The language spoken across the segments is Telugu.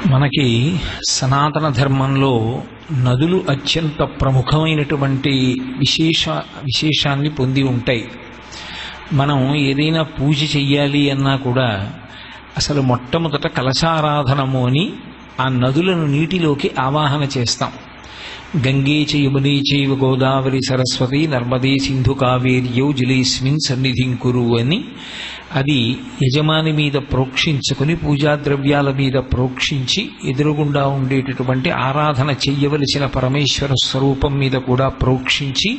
మనకి సనాతన ధర్మంలో నదులు అత్యంత ప్రముఖమైనటువంటి విశేషాన్ని పొంది ఉంటాయి. మనం ఏదైనా పూజ చెయ్యాలి అన్నా కూడా అసలు మొట్టమొదట కలశారాధనము అని ఆ నదులను నీటిలోకి ఆవాహన చేస్తాం. గంగే చ యమునే చైవ గోదావరి సరస్వతి నర్మదే సింధు కావేర్యౌ జలేస్మిన్ సన్నిధిం కురు అని అది యజమాని మీద ప్రోక్షించుకుని పూజా ద్రవ్యాల మీద ప్రోక్షించి ఎదురుగుండా ఉండేటటువంటి ఆరాధన చెయ్యవలసిన పరమేశ్వర స్వరూపం మీద కూడా ప్రోక్షించి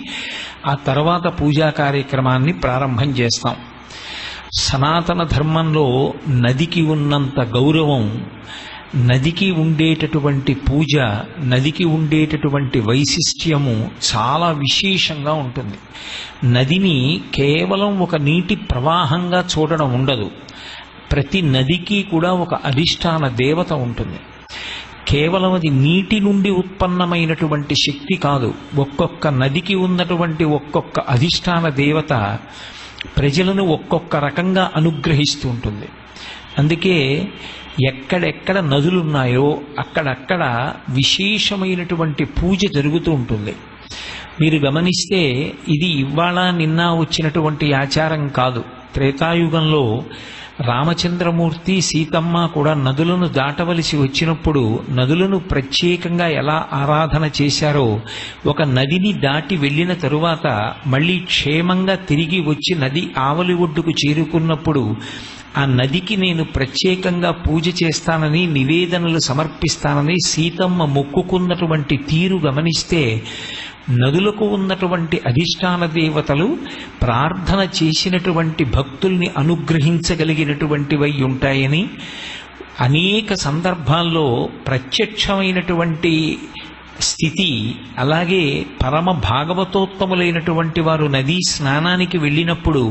ఆ తర్వాత పూజా కార్యక్రమాన్ని ప్రారంభం చేస్తాం. సనాతన ధర్మంలో నదికి ఉన్నంత గౌరవం, నదికి ఉండేటటువంటి పూజ, నదికి ఉండేటటువంటి వైశిష్ట్యము చాలా విశేషంగా ఉంటుంది. నదిని కేవలం ఒక నీటి ప్రవాహంగా చూడడం ఉండదు. ప్రతి నదికి కూడా ఒక అధిష్టాన దేవత ఉంటుంది. కేవలం అది నీటి నుండి ఉత్పన్నమైనటువంటి శక్తి కాదు. ఒక్కొక్క నదికి ఉన్నటువంటి ఒక్కొక్క అధిష్టాన దేవత ప్రజలను ఒక్కొక్క రకంగా అనుగ్రహిస్తూ ఉంటుంది. అందుకే ఎక్కడెక్కడ నదులున్నాయో అక్కడక్కడ విశేషమైనటువంటి పూజ జరుగుతూ ఉంటుంది. మీరు గమనిస్తే ఇది ఇవాళ నిన్న వచ్చినటువంటి ఆచారం కాదు. త్రేతాయుగంలో రామచంద్రమూర్తి సీతమ్మ కూడా నదులను దాటవలసి వచ్చినప్పుడు నదులను ప్రత్యేకంగా ఎలా ఆరాధన చేశారో, ఒక నదిని దాటి వెళ్ళిన తరువాత మళ్ళీ క్షేమంగా తిరిగి వచ్చి నది ఆవలి ఒడ్డుకు చేరుకున్నప్పుడు ఆ నదికి నేను ప్రత్యేకంగా పూజ చేస్తానని, నివేదనలు సమర్పిస్తానని సీతమ్మ మొక్కుకున్నటువంటి తీరు గమనిస్తే నదులకు ఉన్నటువంటి అధిష్టాన దేవతలు ప్రార్థన చేసినటువంటి భక్తుల్ని అనుగ్రహించగలిగినటువంటివై ఉంటాయని, అనేక సందర్భాల్లో ప్రత్యక్షమైనటువంటి స్థితి, అలాగే పరమ భాగవతోత్తములైనటువంటి వారు నదీ స్నానానికి వెళ్ళినప్పుడు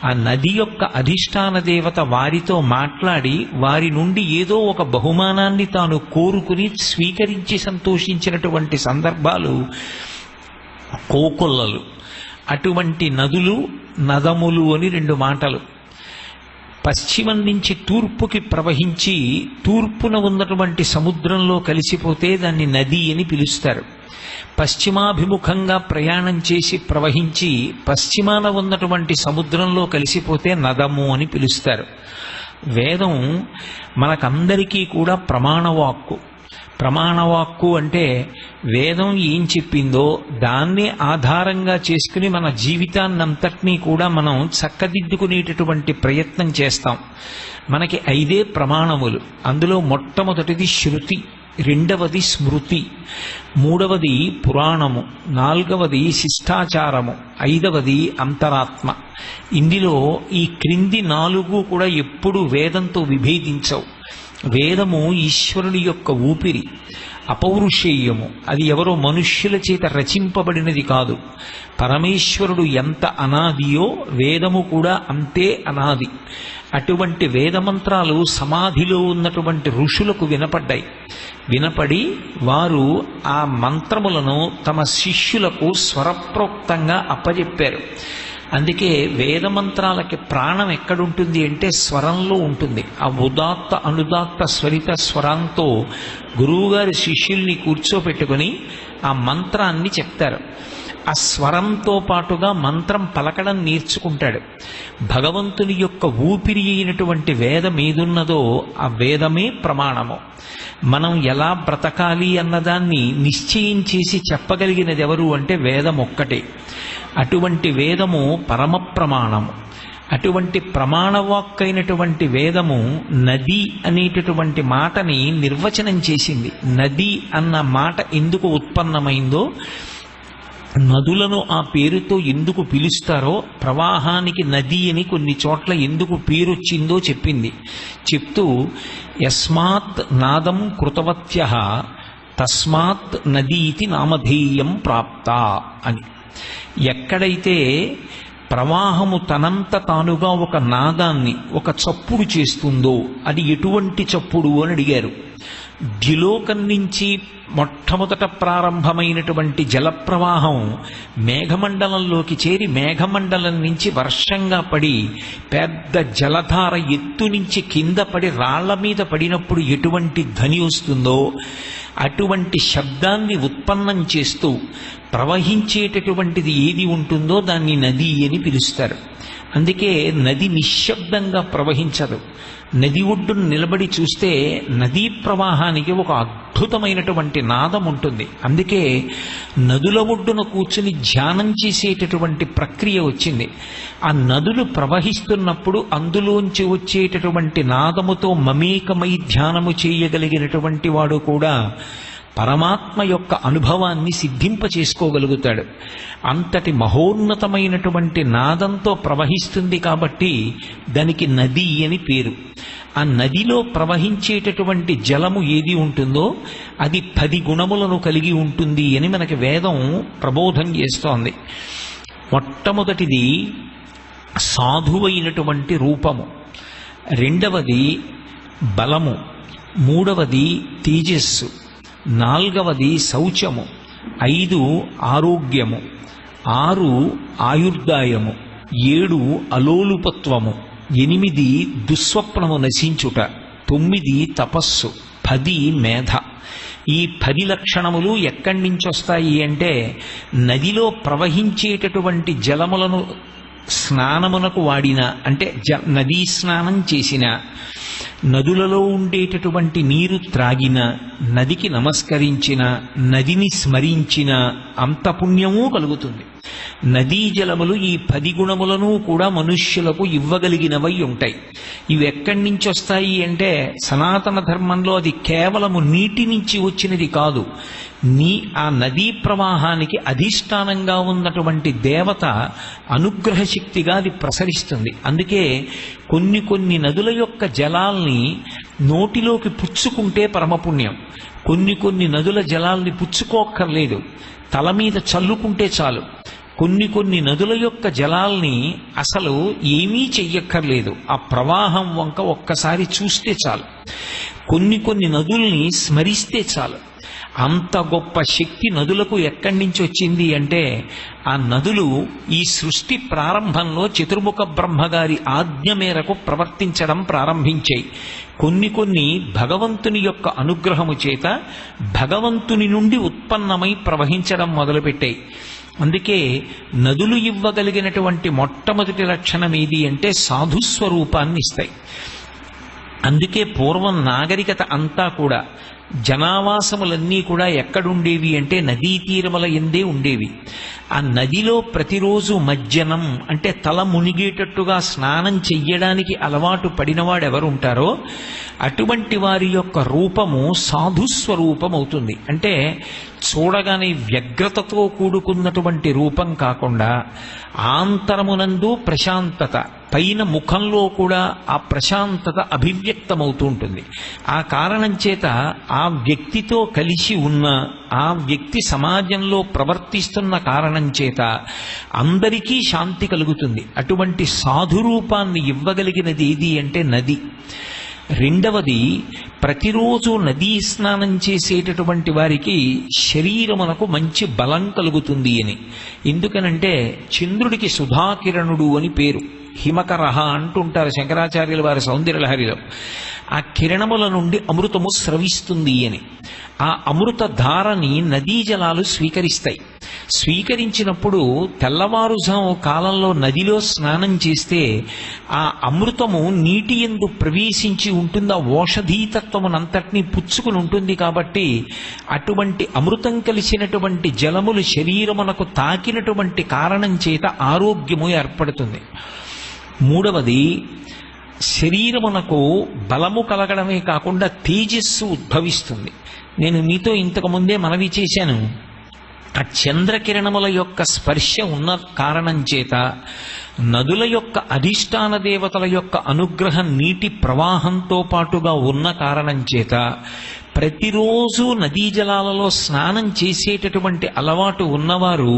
ఆ నది యొక్క అధిష్టాన దేవత వారితో మాట్లాడి వారి నుండి ఏదో ఒక బహుమానాన్ని తాను కోరుకుని స్వీకరించి సంతోషించినటువంటి సందర్భాలు కోకొల్లలు. అటువంటి నదులు, నదములు అని రెండు మాటలు. పశ్చిమం నుంచి తూర్పుకి ప్రవహించి తూర్పున ఉన్నటువంటి సముద్రంలో కలిసిపోతే దాన్ని నది అని పిలుస్తారు. పశ్చిమాభిముఖంగా ప్రయాణం చేసి ప్రవహించి పశ్చిమాన ఉన్నటువంటి సముద్రంలో కలిసిపోతే నదము అని పిలుస్తారు. వేదం మనకందరికీ కూడా ప్రమాణవాక్కు. ప్రమాణవాక్కు అంటే వేదం ఏం చెప్పిందో దాన్ని ఆధారంగా చేసుకుని మన జీవితాన్నంతటినీ కూడా మనం చక్కదిద్దుకునేటటువంటి ప్రయత్నం చేస్తాం. మనకి 5 ప్రమాణములు. అందులో మొట్టమొదటిది శృతి, రెండవది స్మృతి, మూడవది పురాణము, నాలుగవది శిష్టాచారము, 5వది అంతరాత్మ. ఇందులో ఈ క్రింది 4 కూడా ఎప్పుడూ వేదంతో విభేదించవు. వేదము ఈశ్వరుని యొక్క ఊపిరి, అపౌరుషేయము. అది ఎవరో మనుష్యుల చేత రచింపబడినది కాదు. పరమేశ్వరుడు ఎంత అనాదియో వేదము కూడా అంతే అనాది. అటువంటి వేదమంత్రాలు సమాధిలో ఉన్నటువంటి ఋషులకు వినపడ్డాయి. వినపడి వారు ఆ మంత్రములను తమ శిష్యులకు స్వరప్రోక్తంగా అప్పజెప్పారు. అందుకే వేదమంత్రాలకి ప్రాణం ఎక్కడుంటుంది అంటే స్వరంలో ఉంటుంది. ఆ ఉదాత్త అనుదాత్త స్వరిత స్వరంతో గురువుగారి శిష్యుల్ని కూర్చోపెట్టుకుని ఆ మంత్రాన్ని చెప్తారు. ఆ స్వరంతో పాటుగా మంత్రం పలకడం నేర్చుకుంటాడు. భగవంతుని యొక్క ఊపిరి అయినటువంటి వేదం ఏదున్నదో ఆ వేదమే ప్రమాణము. మనం ఎలా బ్రతకాలి అన్నదాన్ని నిశ్చయం చేసి చెప్పగలిగినది ఎవరు అంటే వేదం ఒక్కటే. అటువంటి వేదము పరమ ప్రమాణము. అటువంటి ప్రమాణవాక్కైనటువంటి వేదము నది అనేటటువంటి మాటని నిర్వచనం చేసింది. నది అన్న మాట ఎందుకు ఉత్పన్నమైందో, నదులను ఆ పేరుతో ఎందుకు పిలుస్తారో, ప్రవాహానికి నది అని కొన్ని చోట్ల ఎందుకు పేరొచ్చిందో చెప్పింది. చెప్తూ యస్మాత్ నాదం కృతవత్యః తస్మాత్ నదీతి నామధేయం ప్రాప్త అని. ఎక్కడైతే ప్రవాహము తనంత తానుగా ఒక నాదాన్ని, ఒక చప్పుడు చేస్తుందో అది ఎటువంటి చప్పుడు అని అడిగారు. ద్యులోకం నుంచి మొట్టమొదట ప్రారంభమైనటువంటి జలప్రవాహం మేఘమండలంలోకి చేరి మేఘమండలం నుంచి వర్షంగా పడి పెద్ద జలధార ఎత్తు నుంచి కింద పడి రాళ్ల మీద పడినప్పుడు ఎటువంటి ధ్వని వస్తుందో అటువంటి శబ్దాన్ని ఉత్పన్నం చేస్తూ ప్రవహించేటటువంటిది ఏది ఉంటుందో దాన్ని నది అని పిలుస్తారు. అందుకే నది నిశ్శబ్దంగా ప్రవహించదు. నది ఒడ్డును నిలబడి చూస్తే నదీ ప్రవాహానికి ఒక అద్భుతమైనటువంటి నాదం ఉంటుంది. అందుకే నదుల ఒడ్డున కూర్చుని ధ్యానం చేసేటటువంటి ప్రక్రియ వచ్చింది. ఆ నదులు ప్రవహిస్తున్నప్పుడు అందులోంచి వచ్చేటటువంటి నాదముతో మమేకమై ధ్యానము చేయగలిగినటువంటి వాడు కూడా పరమాత్మ యొక్క అనుభవాన్ని సిద్ధింప చేసుకోగలుగుతాడు. అంతటి మహోన్నతమైనటువంటి నాదంతో ప్రవహిస్తుంది కాబట్టి దానికి నది అని పేరు. ఆ నదిలో ప్రవహించేటటువంటి జలము ఏది ఉంటుందో అది 10 గుణములను కలిగి ఉంటుంది అని మనకి వేదం ప్రబోధం చేస్తోంది. మొట్టమొదటిది సాధువైనటువంటి రూపము, రెండవది బలము, మూడవది తేజస్సు, నాలుగవది శౌచము, 5 ఆరోగ్యము, 6 ఆయుర్దాయము, 7 అలోలుపత్వము, 8 దుస్వప్నము నశించుట, 9 తపస్సు, 10 మేధ. ఈ 10 లక్షణములు ఎక్కడి నుంచి వస్తాయి అంటే నదిలో ప్రవహించేటటువంటి జలములను స్నానమునకు వాడిన అంటే నదీ స్నానం చేసిన, నదులలో ఉండేటటువంటి నీరు త్రాగిన, నదికి నమస్కరించిన, నదిని స్మరించిన అంత పుణ్యము కలుగుతుంది. నదీ జలములు ఈ 10 గుణములను కూడా మనుష్యులకు ఇవ్వగలిగినవై ఉంటాయి. ఇవి ఎక్కడి నుంచి వస్తాయి అంటే సనాతన ధర్మంలో అది కేవలము నీటి నుంచి వచ్చినది కాదు. ఆ నదీ ప్రవాహానికి అధిష్టానంగా ఉన్నటువంటి దేవత అనుగ్రహ శక్తిగా అది ప్రసరిస్తుంది. అందుకే కొన్ని నదుల యొక్క జలాల్ని నోటిలోకి పుచ్చుకుంటే పరమపుణ్యం, కొన్ని నదుల జలాల్ని పుచ్చుకోక్కర్లేదు, తల మీద చల్లుకుంటే చాలు. కొన్ని నదుల యొక్క జలాల్ని అసలు ఏమీ చెయ్యక్కర్లేదు, ఆ ప్రవాహం వంక ఒక్కసారి చూస్తే చాలు. కొన్ని నదుల్ని స్మరిస్తే చాలు. అంత గొప్ప శక్తి నదులకు ఎక్కడి నుంచి వచ్చింది అంటే ఆ నదులు ఈ సృష్టి ప్రారంభంలో చతుర్ముఖ బ్రహ్మగారి ఆజ్ఞ మేరకు ప్రవర్తించడం ప్రారంభించాయి. కొన్ని భగవంతుని యొక్క అనుగ్రహము చేత భగవంతుని నుండి ఉత్పన్నమై ప్రవహించడం మొదలుపెట్టాయి. అందుకే నదులు ఇవ్వగలిగినటువంటి మొట్టమొదటి లక్షణం ఏది అంటే సాధుస్వరూపాన్ని ఇస్తాయి. అందుకే పూర్వం నాగరికత అంతా కూడా జనావాసములన్నీ కూడా ఎక్కడుండేవి అంటే నదీ తీరముల ఎందే ఉండేవి. ఆ నదిలో ప్రతిరోజు మజ్జనం అంటే తల మునిగేటట్టుగా స్నానం చెయ్యడానికి అలవాటు పడినవాడెవరుంటారో అటువంటి వారి యొక్క రూపము సాధుస్వరూపం అవుతుంది. అంటే చూడగానే వ్యగ్రతతో కూడుకున్నటువంటి రూపం కాకుండా ఆంతరమునందు ప్రశాంతత, పైన ముఖంలో కూడా ఆ ప్రశాంతత అభివ్యక్తమవుతూ ఉంటుంది. ఆ కారణం చేత ఆ వ్యక్తితో కలిసి ఉన్న ఆ వ్యక్తి సమాజంలో ప్రవర్తిస్తున్న కారణం చేత అందరికీ శాంతి కలుగుతుంది. అటువంటి సాధురూపాన్ని ఇవ్వగలిగినది ఏది అంటే నది. రెండవది, ప్రతిరోజు నదీ స్నానం చేసేటటువంటి వారికి శరీరమునకు మంచి బలం కలుగుతుంది అని. ఎందుకనంటే చంద్రుడికి సుధాకిరణుడు అని పేరు, హిమకరహ అంటుంటారు శంకరాచార్యుల వారి సౌందర్యలహరిలో. ఆ కిరణముల నుండి అమృతము స్రవిస్తుంది అని. ఆ అమృత ధారని నదీ జలాలు స్వీకరిస్తాయి. స్వీకరించినప్పుడు తెల్లవారుజాము కాలంలో నదిలో స్నానం చేస్తే ఆ అమృతము నీటి యందు ప్రవేశించి ఉంటుంది, ఆ ఓషధీతత్వమునంతటినీ పుచ్చుకుని ఉంటుంది. కాబట్టి అటువంటి అమృతం కలిసినటువంటి జలములు శరీరమునకు తాకినటువంటి కారణం చేత ఆరోగ్యము ఏర్పడుతుంది. మూడవది, శరీరమునకు బలము కలగడమే కాకుండా తేజస్సు ఉద్భవిస్తుంది. నేను మీతో ఇంతకు ముందే మనవి చేశాను, ఆ చంద్రకిరణముల యొక్క స్పర్శ ఉన్న కారణం చేత నదుల యొక్క అధిష్టాన దేవతల యొక్క అనుగ్రహం నీటి ప్రవాహంతో పాటుగా ఉన్న కారణం చేత ప్రతిరోజు నదీ జలాలలో స్నానం చేసేటటువంటి అలవాటు ఉన్నవారు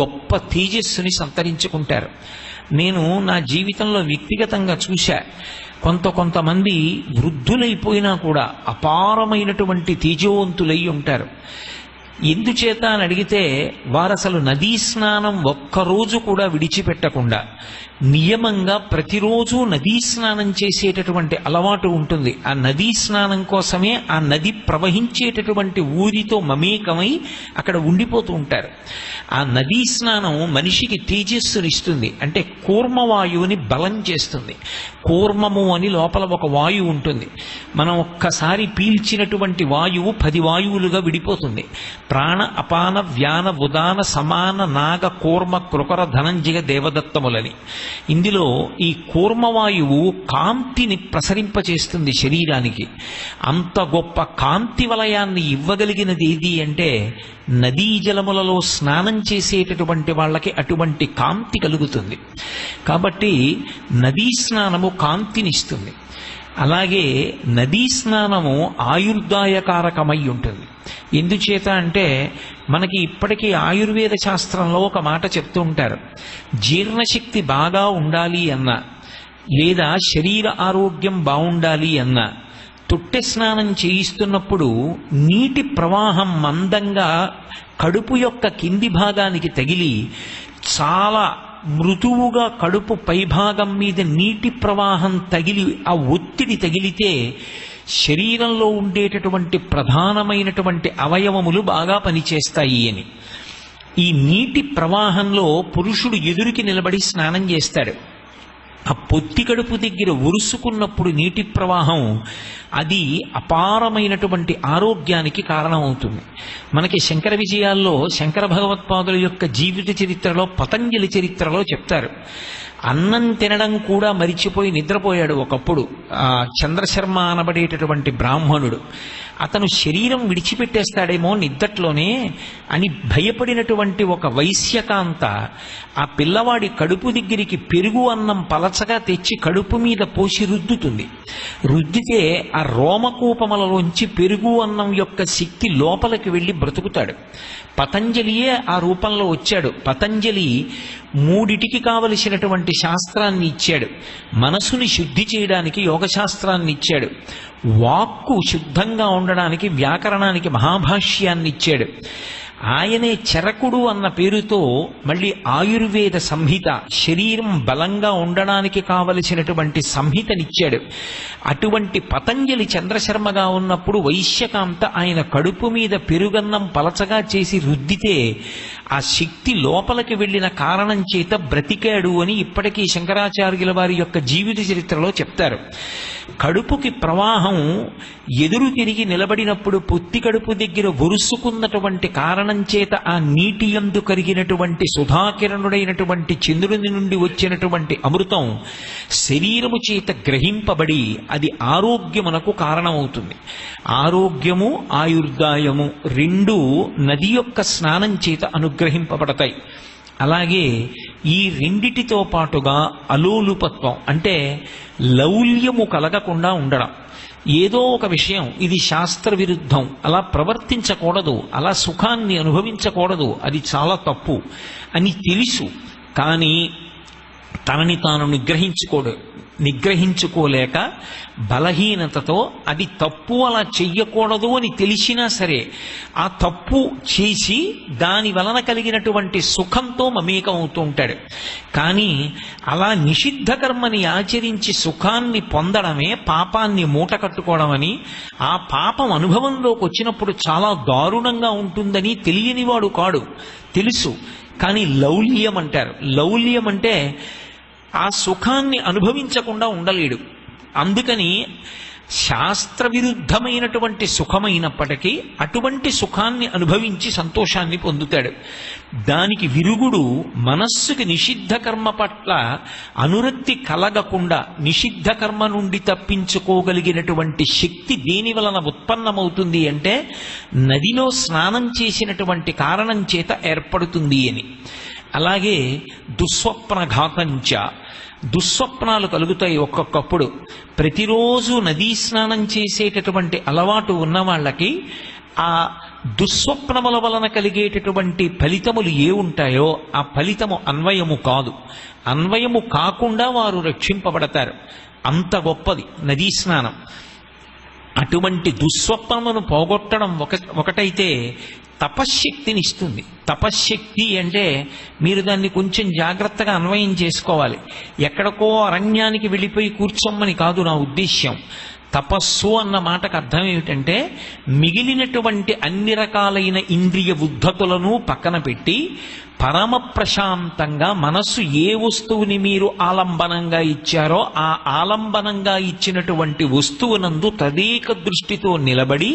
గొప్ప తేజస్సుని సంతరించుకుంటారు. నేను నా జీవితంలో వ్యక్తిగతంగా చూశా, కొంతమంది వృద్ధులైపోయినా కూడా అపారమైనటువంటి తేజోవంతులై ఉంటారు. ఎందుచేత అని అడిగితే వారు అసలు నదీ స్నానం ఒక్కరోజు కూడా విడిచిపెట్టకుండా నియమంగా ప్రతిరోజు నదీ స్నానం చేసేటటువంటి అలవాటు ఉంటుంది. ఆ నదీ స్నానం కోసమే ఆ నది ప్రవహించేటటువంటి ఊరితో మమేకమై అక్కడ ఉండిపోతూ ఉంటారు. ఆ నదీ స్నానం మనిషికి తేజస్సునిస్తుంది, అంటే కూర్మవాయువుని బలం చేస్తుంది. కూర్మము అని లోపల ఒక వాయువు ఉంటుంది. మనం ఒక్కసారి పీల్చినటువంటి వాయువు 10 వాయువులుగా విడిపోతుంది. ప్రాణ అపాన వ్యాన ఉదాన సమాన నాగ కూర్మ కృకర ధనంజయ దేవదత్తములని. ఇందులో ఈ కూర్మవాయువు కాంతిని ప్రసరింపచేస్తుంది శరీరానికి. అంత గొప్ప కాంతి వలయాన్ని ఇవ్వగలిగినది ఏది అంటే నదీ జలములలో స్నానం చేసేటటువంటి వాళ్ళకి అటువంటి కాంతి కలుగుతుంది. కాబట్టి నదీ స్నానము కాంతినిస్తుంది. అలాగే నదీ స్నానము ఆయుర్దాయకారకమై ఉంటుంది. ఎందుచేత అంటే మనకి ఇప్పటికీ ఆయుర్వేద శాస్త్రంలో ఒక మాట చెప్తూ ఉంటారు. జీర్ణశక్తి బాగా ఉండాలి అన్నా లేదా శరీర ఆరోగ్యం బాగుండాలి అన్నా తొట్టె స్నానం చేయిస్తున్నప్పుడు నీటి ప్రవాహం మందంగా కడుపు యొక్క కింది భాగానికి తగిలి చాలా మృదువుగా కడుపు పైభాగం మీద నీటి ప్రవాహం తగిలి ఆ ఒత్తిడి తగిలితే శరీరంలో ఉండేటటువంటి ప్రధానమైనటువంటి అవయవములు బాగా పనిచేస్తాయి అని. ఈ నీటి ప్రవాహంలో పురుషుడు ఎదురుకి నిలబడి స్నానం చేస్తాడు. ఆ పొత్తి కడుపు దగ్గర ఉరుసుకున్నప్పుడు నీటి ప్రవాహం అది అపారమైనటువంటి ఆరోగ్యానికి కారణమవుతుంది. మనకి శంకర విజయాల్లో శంకర భగవత్పాదుల యొక్క జీవిత చరిత్రలో పతంజలి చరిత్రలో చెప్తారు. అన్నం తినడం కూడా మరిచిపోయి నిద్రపోయాడు ఒకప్పుడు ఆ చంద్రశర్మ అనబడేటటువంటి బ్రాహ్మణుడు. అతను శరీరం విడిచిపెట్టేస్తాడేమో నిద్దట్లోనే అని భయపడినటువంటి ఒక వైశ్యకాంత ఆ పిల్లవాడి కడుపు దగ్గరికి పెరుగు అన్నం పలచగా తెచ్చి కడుపు మీద పోసి రుద్దుతుంది. రుద్దితే ఆ రోమకూపములలోంచి పెరుగు అన్నం యొక్క శక్తి లోపలికి వెళ్ళి బ్రతుకుతాడు. పతంజలియే ఆ రూపంలో వచ్చాడు. పతంజలి 3టికి కావలసినటువంటి శాస్త్రాన్ని ఇచ్చాడు. మనసుని శుద్ధి చేయడానికి యోగ శాస్త్రాన్ని ఇచ్చాడు. వాక్కు శుద్ధంగా ఉండడానికి వ్యాకరణానికి మహాభాష్యాన్ని ఇచ్చాడు. ఆయనే చరకుడు అన్న పేరుతో మళ్ళీ ఆయుర్వేద సంహిత, శరీరం బలంగా ఉండడానికి కావలసినటువంటి సంహితనిచ్చాడు. అటువంటి పతంజలి చంద్రశర్మగా ఉన్నప్పుడు వైశ్యకాంత ఆయన కడుపు మీద పెరుగన్నం పలచగా చేసి రుద్దితే ఆ శక్తి లోపలికి వెళ్ళిన కారణం చేత బ్రతికాడు అని ఇప్పటికీ శంకరాచార్యుల వారి యొక్క జీవిత చరిత్రలో చెప్తారు. కడుపుకి ప్రవాహం ఎదురు తిరిగి నిలబడినప్పుడు పొత్తి కడుపు దగ్గర ఒరుసుకున్నటువంటి కారణం చేత ఆ నీటి యందు కరిగినటువంటి సుధాకిరణుడైనటువంటి చంద్రుని నుండి వచ్చినటువంటి అమృతం శరీరము చేత గ్రహింపబడి అది ఆరోగ్యమునకు కారణమవుతుంది. ఆరోగ్యము ఆయుర్దాయము రెండూ నది యొక్క స్నానం చేత అనుగ్రహింపబడతాయి. అలాగే ఈ రెండిటితో పాటుగా అలోలుపత్వం అంటే లౌల్యము కలగకుండా ఉండడం. ఏదో ఒక విషయం ఇది శాస్త్ర విరుద్ధం, అలా ప్రవర్తించకూడదు, అలా సుఖాన్ని అనుభవించకూడదు, అది చాలా తప్పు అని తెలుసు, కానీ తనని తాను నిగ్రహించుకోలేక బలహీనతతో అది తప్పు అలా చెయ్యకూడదు అని తెలిసినా సరే ఆ తప్పు చేసి దాని వలన కలిగినటువంటి సుఖంతో మమేకం అవుతూ ఉంటాడు. కానీ అలా నిషిద్ధ కర్మని ఆచరించి సుఖాన్ని పొందడమే పాపాన్ని మూట కట్టుకోవడమని, ఆ పాపం అనుభవంలోకి వచ్చినప్పుడు చాలా దారుణంగా ఉంటుందని తెలియనివాడు కాడు, తెలుసు. కానీ లౌల్యం అంటారు. లౌల్యం అంటే ఆ సుఖాన్ని అనుభవించకుండా ఉండలేడు. అందుకని శాస్త్ర విరుద్ధమైనటువంటి సుఖమైనప్పటికీ అటువంటి సుఖాన్ని అనుభవించి సంతోషాన్ని పొందుతాడు. దానికి విరుగుడు మనస్సుకి నిషిద్ధ కర్మ పట్ల అనురక్తి కలగకుండా నిషిద్ధ కర్మ నుండి తప్పించుకోగలిగినటువంటి శక్తి దేని వలన ఉత్పన్నమవుతుంది అంటే నదిలో స్నానం చేసినటువంటి కారణం చేత ఏర్పడుతుంది అని. అలాగే దుస్వప్నఘాతంచ, దుస్వప్నాలు కలుగుతాయి ఒక్కొక్కప్పుడు. ప్రతిరోజు నదీ స్నానం చేసేటటువంటి అలవాటు ఉన్న వాళ్ళకి ఆ దుస్వప్నముల వలన కలిగేటటువంటి ఫలితములు ఏ ఉంటాయో ఆ ఫలితము అన్వయము కాదు. అన్వయము కాకుండా వారు రక్షింపబడతారు. అంత గొప్పది నదీ స్నానం. అటువంటి దుస్వప్నమును పోగొట్టడం ఒకటైతే తపశ్శక్తిని ఇస్తుంది. తపశ్శక్తి అంటే మీరు దాన్ని కొంచెం జాగ్రత్తగా అన్వయం చేసుకోవాలి. ఎక్కడికో అరణ్యానికి వెళ్ళిపోయి కూర్చోమ్మని కాదు నా ఉద్దేశ్యం. తపస్సు అన్న మాటకు అర్థం ఏమిటంటే మిగిలినటువంటి అన్ని రకాలైన ఇంద్రియ ఉద్ధతులను పక్కన పెట్టి పరమ ప్రశాంతంగా మనస్సు ఏ వస్తువుని మీరు ఆలంబనంగా ఇచ్చారో ఆ ఆలంబనంగా ఇచ్చినటువంటి వస్తువునందు తదేక దృష్టితో నిలబడి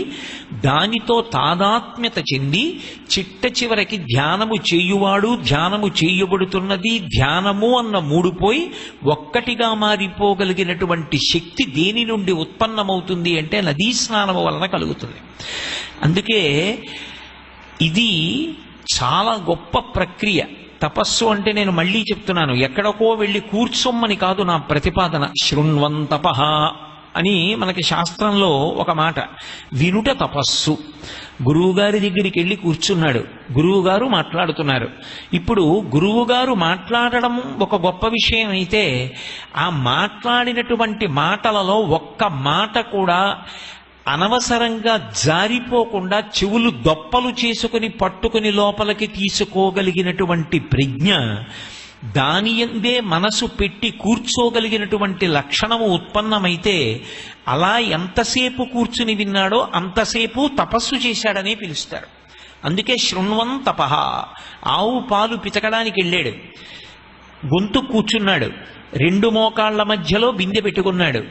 దానితో తాదాత్మ్యత చెంది చిట్ట చివరికి ధ్యానము చేయువాడు, ధ్యానము చేయబడుతున్నది, ధ్యానము అన్న మూడుపోయి ఒక్కటిగా మారిపోగలిగినటువంటి శక్తి దేని నుండి ఉత్పన్నమవుతుంది అంటే నదీ స్నానము వలన కలుగుతుంది. అందుకే ఇది చాలా గొప్ప ప్రక్రియ. తపస్సు అంటే నేను మళ్ళీ చెప్తున్నాను, ఎక్కడికో వెళ్ళి కూర్చోమ్మని కాదు నా ప్రతిపాదన. శృణ్వంతపః అని మనకి శాస్త్రంలో ఒక మాట, వినుట తపస్సు. గురువుగారి దగ్గరికి వెళ్ళి కూర్చున్నాడు, గురువుగారు మాట్లాడుతున్నారు. ఇప్పుడు గురువుగారు మాట్లాడడం ఒక గొప్ప విషయం అయితే ఆ మాట్లాడినటువంటి మాటలలో ఒక్క మాట కూడా అనవసరంగా జారిపోకుండా చెవులు దొప్పలు చేసుకుని పట్టుకుని లోపలికి తీసుకోగలిగినటువంటి ప్రజ్ఞ, దాని యందే మనసు పెట్టి కూర్చోగలిగినటువంటి లక్షణము ఉత్పన్నమైతే అలా ఎంతసేపు కూర్చుని విన్నాడో అంతసేపు తపస్సు చేశాడనే పిలుస్తారు. అందుకే శృణ్వం తపః. ఆవు పాలు పితకడానికి వెళ్ళాడు, గొంతు కూర్చున్నాడు, రెండు మోకాళ్ల మధ్యలో బిందె పెట్టుకున్నాడు,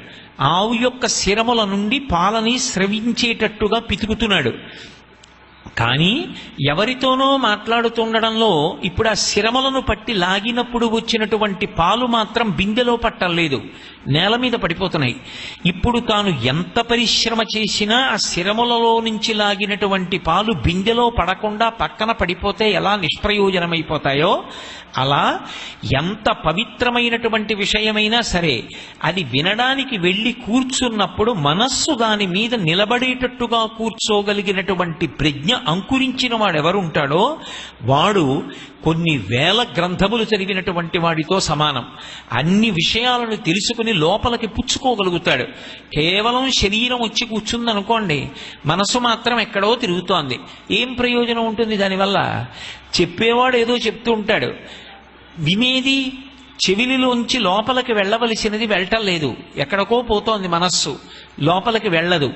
ఆవు యొక్క శిరముల నుండి పాలని స్రవించేటట్టుగా పితుకుతున్నాడు. కానీ ఎవరితోనో మాట్లాడుతుండడంలో ఇప్పుడు ఆ శిరములను పట్టి లాగినప్పుడు వచ్చినటువంటి పాలు మాత్రం బిందెలో పట్టలేదు, నేల మీద పడిపోతున్నాయి. ఇప్పుడు తాను ఎంత పరిశ్రమ చేసినా ఆ శిరములలో నుంచి లాగినటువంటి పాలు బిందెలో పడకుండా పక్కన పడిపోతే ఎలా నిష్ప్రయోజనమైపోతాయో అలా ఎంత పవిత్రమైనటువంటి విషయమైనా సరే అది వినడానికి వెళ్ళి కూర్చున్నప్పుడు మనస్సు దాని మీద నిలబడేటట్టుగా కూర్చోగలిగినటువంటి ప్రజ్ఞ అంకురించిన వాడు ఎవరుంటాడో వాడు కొన్ని వేల గ్రంథములు చదివినటువంటి వాడితో సమానం. అన్ని విషయాలను తెలుసుకుని లోపలికి పుచ్చుకోగలుగుతాడు. కేవలం శరీరం వచ్చి కూర్చుందనుకోండి, మనసు మాత్రం ఎక్కడో తిరుగుతోంది, ఏం ప్రయోజనం ఉంటుంది దానివల్ల? చెప్పేవాడు ఏదో చెప్తూ ఉంటాడు, వినేది చెవిలిలోంచి లోపలికి వెళ్ళవలసినది వెళ్ళటం లేదు, ఎక్కడికో పోతోంది మనస్సు, లోపలికి వెళ్ళదు.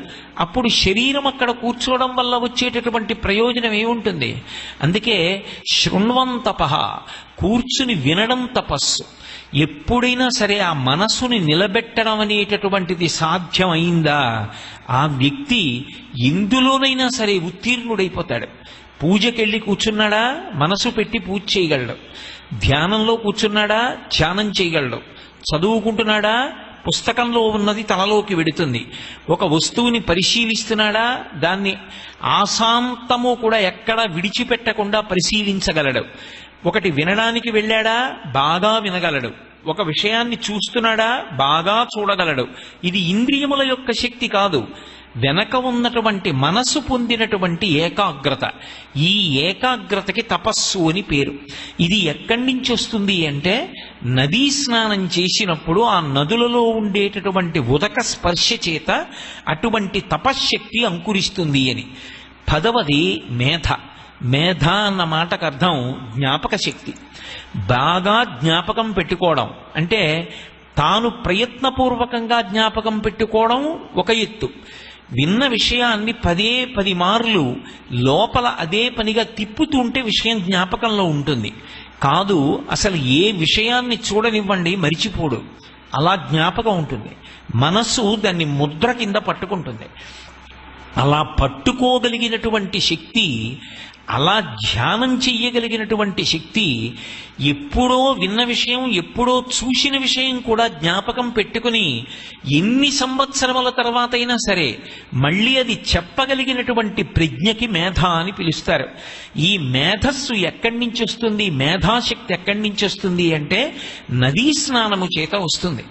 అప్పుడు శరీరం అక్కడ కూర్చోవడం వల్ల వచ్చేటటువంటి ప్రయోజనం ఏముంటుంది? అందుకే శృణ్వం తపః, కూర్చుని వినడం తపస్సు. ఎప్పుడైనా సరే ఆ మనస్సుని నిలబెట్టడం అనేటటువంటిది సాధ్యమైందా ఆ వ్యక్తి ఎందులోనైనా సరే ఉత్తీర్ణుడైపోతాడు. పూజకెళ్ళి కూర్చున్నాడా, మనసు పెట్టి పూజ చేయగలడు. ధ్యానంలో కూర్చున్నాడా, ధ్యానం చేయగలడు. చదువుకుంటున్నాడా, పుస్తకంలో ఉన్నది తనలోకి వెడుతుంది. ఒక వస్తువుని పరిశీలిస్తున్నాడా, దాన్ని ఆశాంతము కూడా ఎక్కడా విడిచిపెట్టకుండా పరిశీలించగలడు. ఒకటి వినడానికి వెళ్ళాడా, బాగా వినగలడు. ఒక విషయాన్ని చూస్తున్నాడా, బాగా చూడగలడు. ఇది ఇంద్రియముల యొక్క శక్తి కాదు, వెనక ఉన్నటువంటి మనసు పొందినటువంటి ఏకాగ్రత. ఈ ఏకాగ్రతకి తపస్సు అని పేరు. ఇది ఎక్కడి నుంచి వస్తుంది అంటే నదీ స్నానం చేసినప్పుడు ఆ నదులలో ఉండేటటువంటి ఉదక స్పర్శ చేత అటువంటి తపశ్శక్తి అంకురిస్తుంది అని. 10వది మేధ. మేధ అన్న మాటకు అర్థం జ్ఞాపక శక్తి. బాగా జ్ఞాపకం పెట్టుకోవడం అంటే తాను ప్రయత్నపూర్వకంగా జ్ఞాపకం పెట్టుకోవడం ఒక ఎత్తు. విన్న విషయాన్ని 10 మార్లు లోపల అదే పనిగా తిప్పుతుంటే విషయం జ్ఞాపకంలో ఉంటుంది. కాదు, అసలు ఏ విషయాన్ని చూడనివ్వండి మరిచిపోడు, అలా జ్ఞాపకం ఉంటుంది. మనస్సు దాన్ని ముద్ర కింద పట్టుకుంటుంది. అలా పట్టుకోగలిగినటువంటి శక్తి, అలా ధ్యానం చెయ్యగలిగినటువంటి శక్తి, ఎప్పుడో విన్న విషయం, ఎప్పుడో చూసిన విషయం కూడా జ్ఞాపకం పెట్టుకుని ఎన్ని సంవత్సరముల తర్వాత అయినా సరే మళ్ళీ అది చెప్పగలిగినటువంటి ప్రజ్ఞకి మేధ అని పిలుస్తారు. ఈ మేధస్సు ఎక్కడి నుంచి వస్తుంది, మేధాశక్తి ఎక్కడి నుంచి వస్తుంది అంటే నదీ స్నానము చేత వస్తుంది.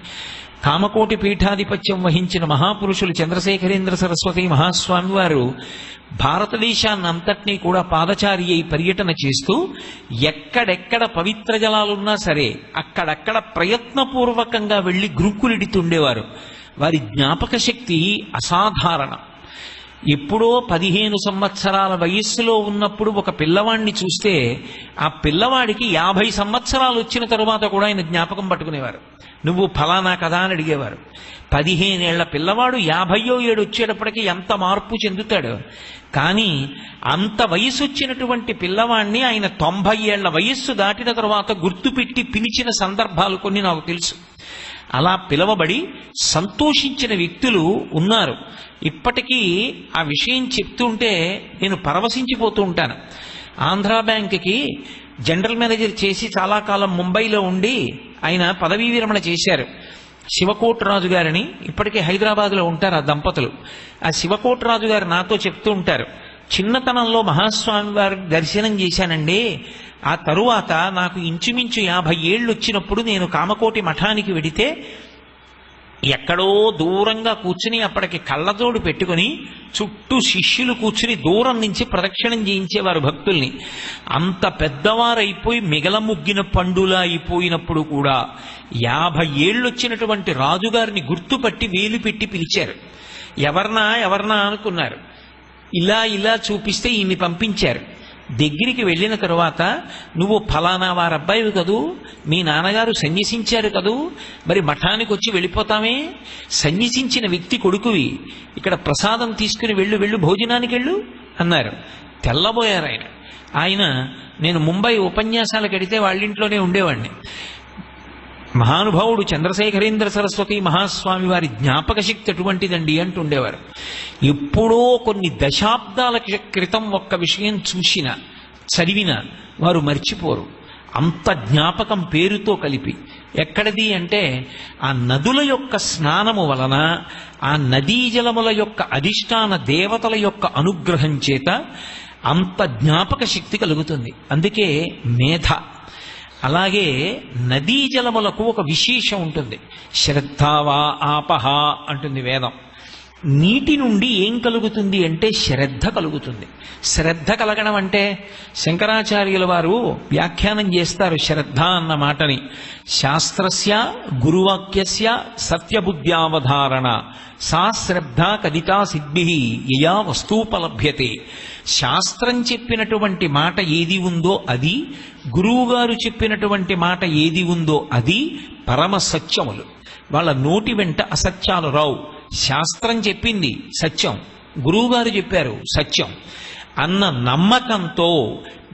కామకోటి పీఠాధిపత్యం వహించిన మహాపురుషులు చంద్రశేఖరేంద్ర సరస్వతి మహాస్వామి వారు భారతదేశాన్ని అంతటినీ కూడా పాదచారి అయి పర్యటన చేస్తూ ఎక్కడెక్కడ పవిత్ర జలాలున్నా సరే అక్కడక్కడ ప్రయత్నపూర్వకంగా వెళ్లి గురుకులిడుతుండేవారు. వారి జ్ఞాపక శక్తి అసాధారణం. ఎప్పుడో 15 సంవత్సరాల వయస్సులో ఉన్నప్పుడు ఒక పిల్లవాడిని చూస్తే ఆ పిల్లవాడికి 50 సంవత్సరాలు వచ్చిన తరువాత కూడా ఆయన జ్ఞాపకం పట్టుకునేవారు. నువ్వు ఫలానా కదా అని అడిగేవారు. 15 ఏళ్ల పిల్లవాడు 50వ ఏడు వచ్చేటప్పటికి ఎంత మార్పు చెందుతాడు. కానీ అంత వయసు వచ్చినటువంటి పిల్లవాడిని ఆయన 90 ఏళ్ల వయస్సు దాటిన తరువాత గుర్తుపెట్టి పిలిచిన సందర్భాలు కొన్ని నాకు తెలుసు. అలా పిలవబడి సంతోషించిన వ్యక్తులు ఉన్నారు. ఇప్పటికీ ఆ విషయం చెప్తుంటే నేను పరవశించిపోతూ ఉంటాను. ఆంధ్రా బ్యాంక్కి జనరల్ మేనేజర్ చేసి చాలా కాలం ముంబైలో ఉండి ఆయన పదవీ విరమణ చేశారు. శివకోటరాజు గారిని, ఇప్పటికీ హైదరాబాద్లో ఉంటారు ఆ దంపతులు. ఆ శివకోటరాజు గారు నాతో చెప్తూ ఉంటారు, చిన్నతనంలో మహాస్వామి వారి దర్శనం చేశానండి. ఆ తరువాత నాకు ఇంచుమించు 50 ఏళ్ళు వచ్చినప్పుడు నేను కామకోటి మఠానికి వెడితే ఎక్కడో దూరంగా కూర్చుని అప్పటికి కళ్ళజోడు పెట్టుకుని చుట్టూ శిష్యులు కూర్చుని దూరం నుంచి ప్రదక్షిణం చేయించేవారు భక్తుల్ని. అంత పెద్దవారైపోయి మిగలముగ్గిన పండులా అయిపోయినప్పుడు కూడా 50 ఏళ్ళు వచ్చినటువంటి రాజుగారిని గుర్తుపట్టి వేలు పెట్టి పిలిచారు. ఎవరినా అనుకున్నారు. ఇలా చూపిస్తే ఈయన్ని పంపించారు. దగ్గరికి వెళ్ళిన తరువాత, నువ్వు ఫలానా వారబ్బాయివి కదూ, మీ నాన్నగారు సన్యసించారు కదూ, మరి మఠానికి వచ్చి వెళ్ళిపోతామే, సన్యసించిన వ్యక్తి కొడుకువి, ఇక్కడ ప్రసాదం తీసుకుని వెళ్ళు భోజనానికి వెళ్ళు అన్నారు. తెల్లబోయారు ఆయన. నేను ముంబై ఉపన్యాసాలకు వెడితే వాళ్ళింట్లోనే ఉండేవాడిని. మహానుభావుడు చంద్రశేఖరేంద్ర సరస్వతి మహాస్వామి వారి జ్ఞాపక శక్తి అటువంటిదండి అంటుండేవారు. ఎప్పుడో కొన్ని దశాబ్దాల క్రితం ఒక్క విషయం చూసినా చదివినా వారు మర్చిపోరు. అంత జ్ఞాపకం పేరుతో కలిపి. ఎక్కడిది అంటే ఆ నదుల యొక్క స్నానము వలన, ఆ నదీ జలముల యొక్క అధిష్టాన దేవతల యొక్క అనుగ్రహం చేత అంత జ్ఞాపక శక్తి కలుగుతుంది. అందుకే మేధ. అలాగే నదీ జలములకు ఒక విశేషం ఉంటుంది. శ్రద్ధావా ఆపహ అంటుంది వేదం. నీటి నుండి ఏం కలుగుతుంది అంటే శ్రద్ధ కలుగుతుంది. శ్రద్ధ కలగడం అంటే శంకరాచార్యుల వారు వ్యాఖ్యానం చేస్తారు శ్రద్ధ అన్న మాటని. శాస్త్రస్య గురువాక్యస్య సత్యబుద్ధ్యావధారణ సా శ్రద్ధ కదితా సిద్భి యయా వస్తూపలభ్యతే. శాస్త్రం చెప్పినటువంటి మాట ఏది ఉందో అది, గురువుగారు చెప్పినటువంటి మాట ఏది ఉందో అది పరమ సత్యములు. వాళ్ళ నోటి వెంట అసత్యాలు రావు. శాస్త్రం చెప్పింది సత్యం, గురువుగారు చెప్పారు సత్యం అన్న నమ్మకంతో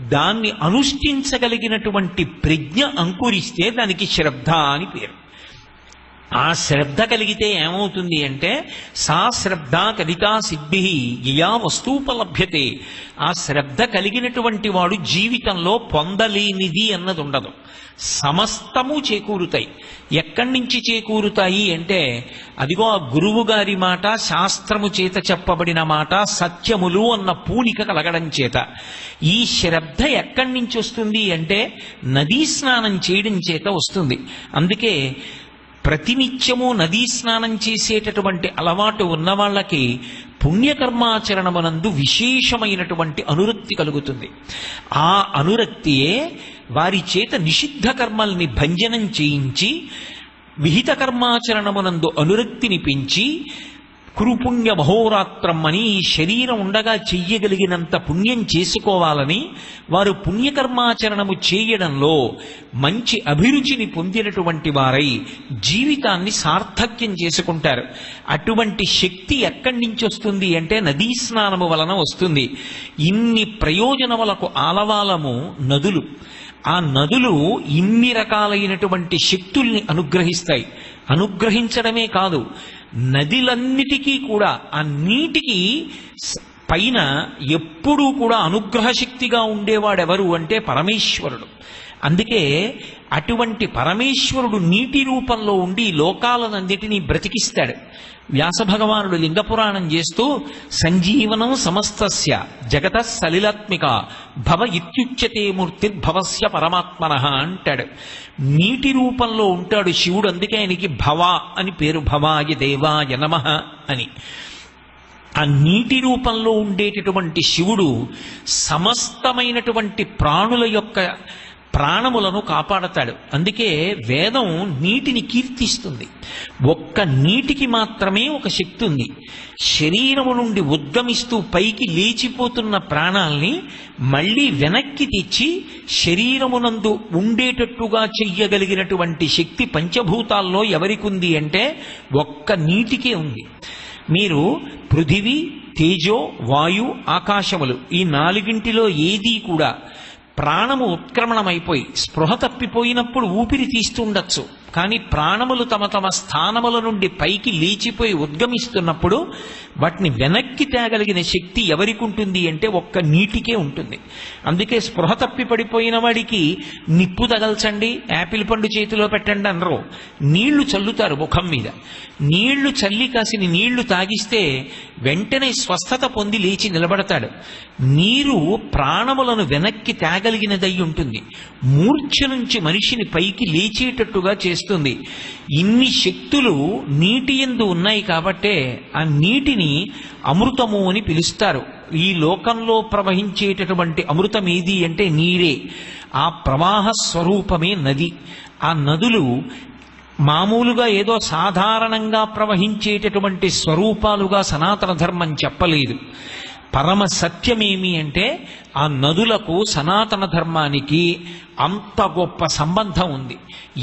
దాన్ని అనుష్ఠించగలిగినటువంటి ప్రజ్ఞ అంకురిస్తే దానికి శ్రద్ధ అని పేరు. ఆ శ్రద్ధ కలిగితే ఏమవుతుంది అంటే సా శ్రద్ధ కలితా సిద్ధి యయా వస్తూపలభ్యతే. ఆ శ్రద్ధ కలిగినటువంటి వాడు జీవితంలో పొందలేనిది అన్నది ఉండదు. సమస్తము చేకూరుతాయి. ఎక్కడి నుంచి చేకూరుతాయి అంటే అదిగో ఆ గురువు గారి మాట, శాస్త్రము చేత చెప్పబడిన మాట, సత్యములు అన్న పూనిక కలగడం చేత. ఈ శ్రద్ధ ఎక్కడి నుంచి వస్తుంది అంటే నదీ స్నానం చేయడం చేత వస్తుంది. అందుకే ప్రతినిత్యము నదీ స్నానం చేసేటటువంటి అలవాటు ఉన్న వాళ్ళకి పుణ్యకర్మాచరణమునందు విశేషమైనటువంటి అనురక్తి కలుగుతుంది. ఆ అనురక్తియే వారి చేత నిషిద్ధ కర్మల్ని భంజనం చేయించి విహిత కర్మాచరణమునందు అనురక్తిని పెంచి కురుపుణ్య మహోరాత్రం అని ఈ శరీరం ఉండగా చెయ్యగలిగినంత పుణ్యం చేసుకోవాలని వారు పుణ్యకర్మాచరణము చేయడంలో మంచి అభిరుచిని పొందినటువంటి వారై జీవితాన్ని సార్థక్యం చేసుకుంటారు. అటువంటి శక్తి ఎక్కడి నుంచి వస్తుంది అంటే నదీ స్నానము వలన వస్తుంది. ఇన్ని ప్రయోజనములకు ఆలవాలము నదులు. ఆ నదులు ఇన్ని రకాలైనటువంటి శక్తుల్ని అనుగ్రహిస్తాయి. అనుగ్రహించడమే కాదు, నదులన్నిటికీ కూడా ఆ నీటికి పైన ఎప్పుడూ కూడా అనుగ్రహ శక్తిగా ఉండేవాడెవరు అంటే పరమేశ్వరుడు. అందుకే అటువంటి పరమేశ్వరుడు నీటి రూపంలో ఉండి లోకాలనందిటినీ బ్రతికిస్తాడు. వ్యాస భగవానుడు లింగపురాణం చేస్తూ సంజీవనం సమస్తస్య జగత సలిలాత్మిక భవ ఇత్యుచ్యతే మూర్తిర్భవస్య పరమాత్మనః అంటాడు. నీటి రూపంలో ఉంటాడు శివుడు, అందుకే ఆయనకి భవ అని పేరు, భవాయ దేవాయ నమః అని. ఆ నీటి రూపంలో ఉండేటటువంటి శివుడు సమస్తమైనటువంటి ప్రాణుల యొక్క ప్రాణములను కాపాడతాడు. అందుకే వేదం నీటిని కీర్తిస్తుంది. ఒక్క నీటికి మాత్రమే ఒక శక్తి ఉంది. శరీరము నుండి ఉద్గమిస్తూ పైకి లేచిపోతున్న ప్రాణాల్ని మళ్ళీ వెనక్కి తెచ్చి శరీరమునందు ఉండేటట్టుగా చెయ్యగలిగినటువంటి శక్తి పంచభూతాల్లో ఎవరికుంది అంటే ఒక్క నీటికే ఉంది. మీరు పృథివీ, తేజో, వాయు, ఆకాశములు ఈ నాలుగింటిలో ఏదీ కూడా ప్రాణము ఉత్క్రమణమైపోయి స్పృహ తప్పిపోయినప్పుడు ఊపిరి తీస్తుండొచ్చు, కానీ ప్రాణములు తమ తమ స్థానముల నుండి పైకి లేచిపోయి ఉద్గమిస్తున్నప్పుడు వాటిని వెనక్కి తేగలిగిన శక్తి ఎవరికి ఉంటుంది అంటే ఒక్క నీటికే ఉంటుంది. అందుకే స్పృహ తప్పి పడిపోయిన వాడికి నిప్పు తగల్చండి, యాపిల్ పండు చేతిలో పెట్టండి అనరు, నీళ్లు చల్లుతారు ముఖం మీద. నీళ్లు చల్లి కాసిన నీళ్లు తాగిస్తే వెంటనే స్వస్థత పొంది లేచి నిలబడతాడు. నీరు ప్రాణములను వెనక్కి తేగలిగినదై ఉంటుంది. మూర్ఛ నుంచి మనిషిని పైకి లేచేటట్టుగా చేస్తుంది. ఇన్ని శక్తులు నీటి యందు ఉన్నాయి కాబట్టే ఆ నీటిని అమృతము అని పిలుస్తారు. ఈ లోకంలో ప్రవహించేటటువంటి అమృతం ఏది అంటే నీరే. ఆ ప్రవాహ స్వరూపమే నది. ఆ నదులు మామూలుగా ఏదో సాధారణంగా ప్రవహించేటటువంటి స్వరూపాలుగా సనాతన ధర్మం చెప్పలేదు. పరమ సత్యమేమి అంటే ఆ నదులకు సనాతన ధర్మానికి అంత గొప్ప సంబంధం ఉంది.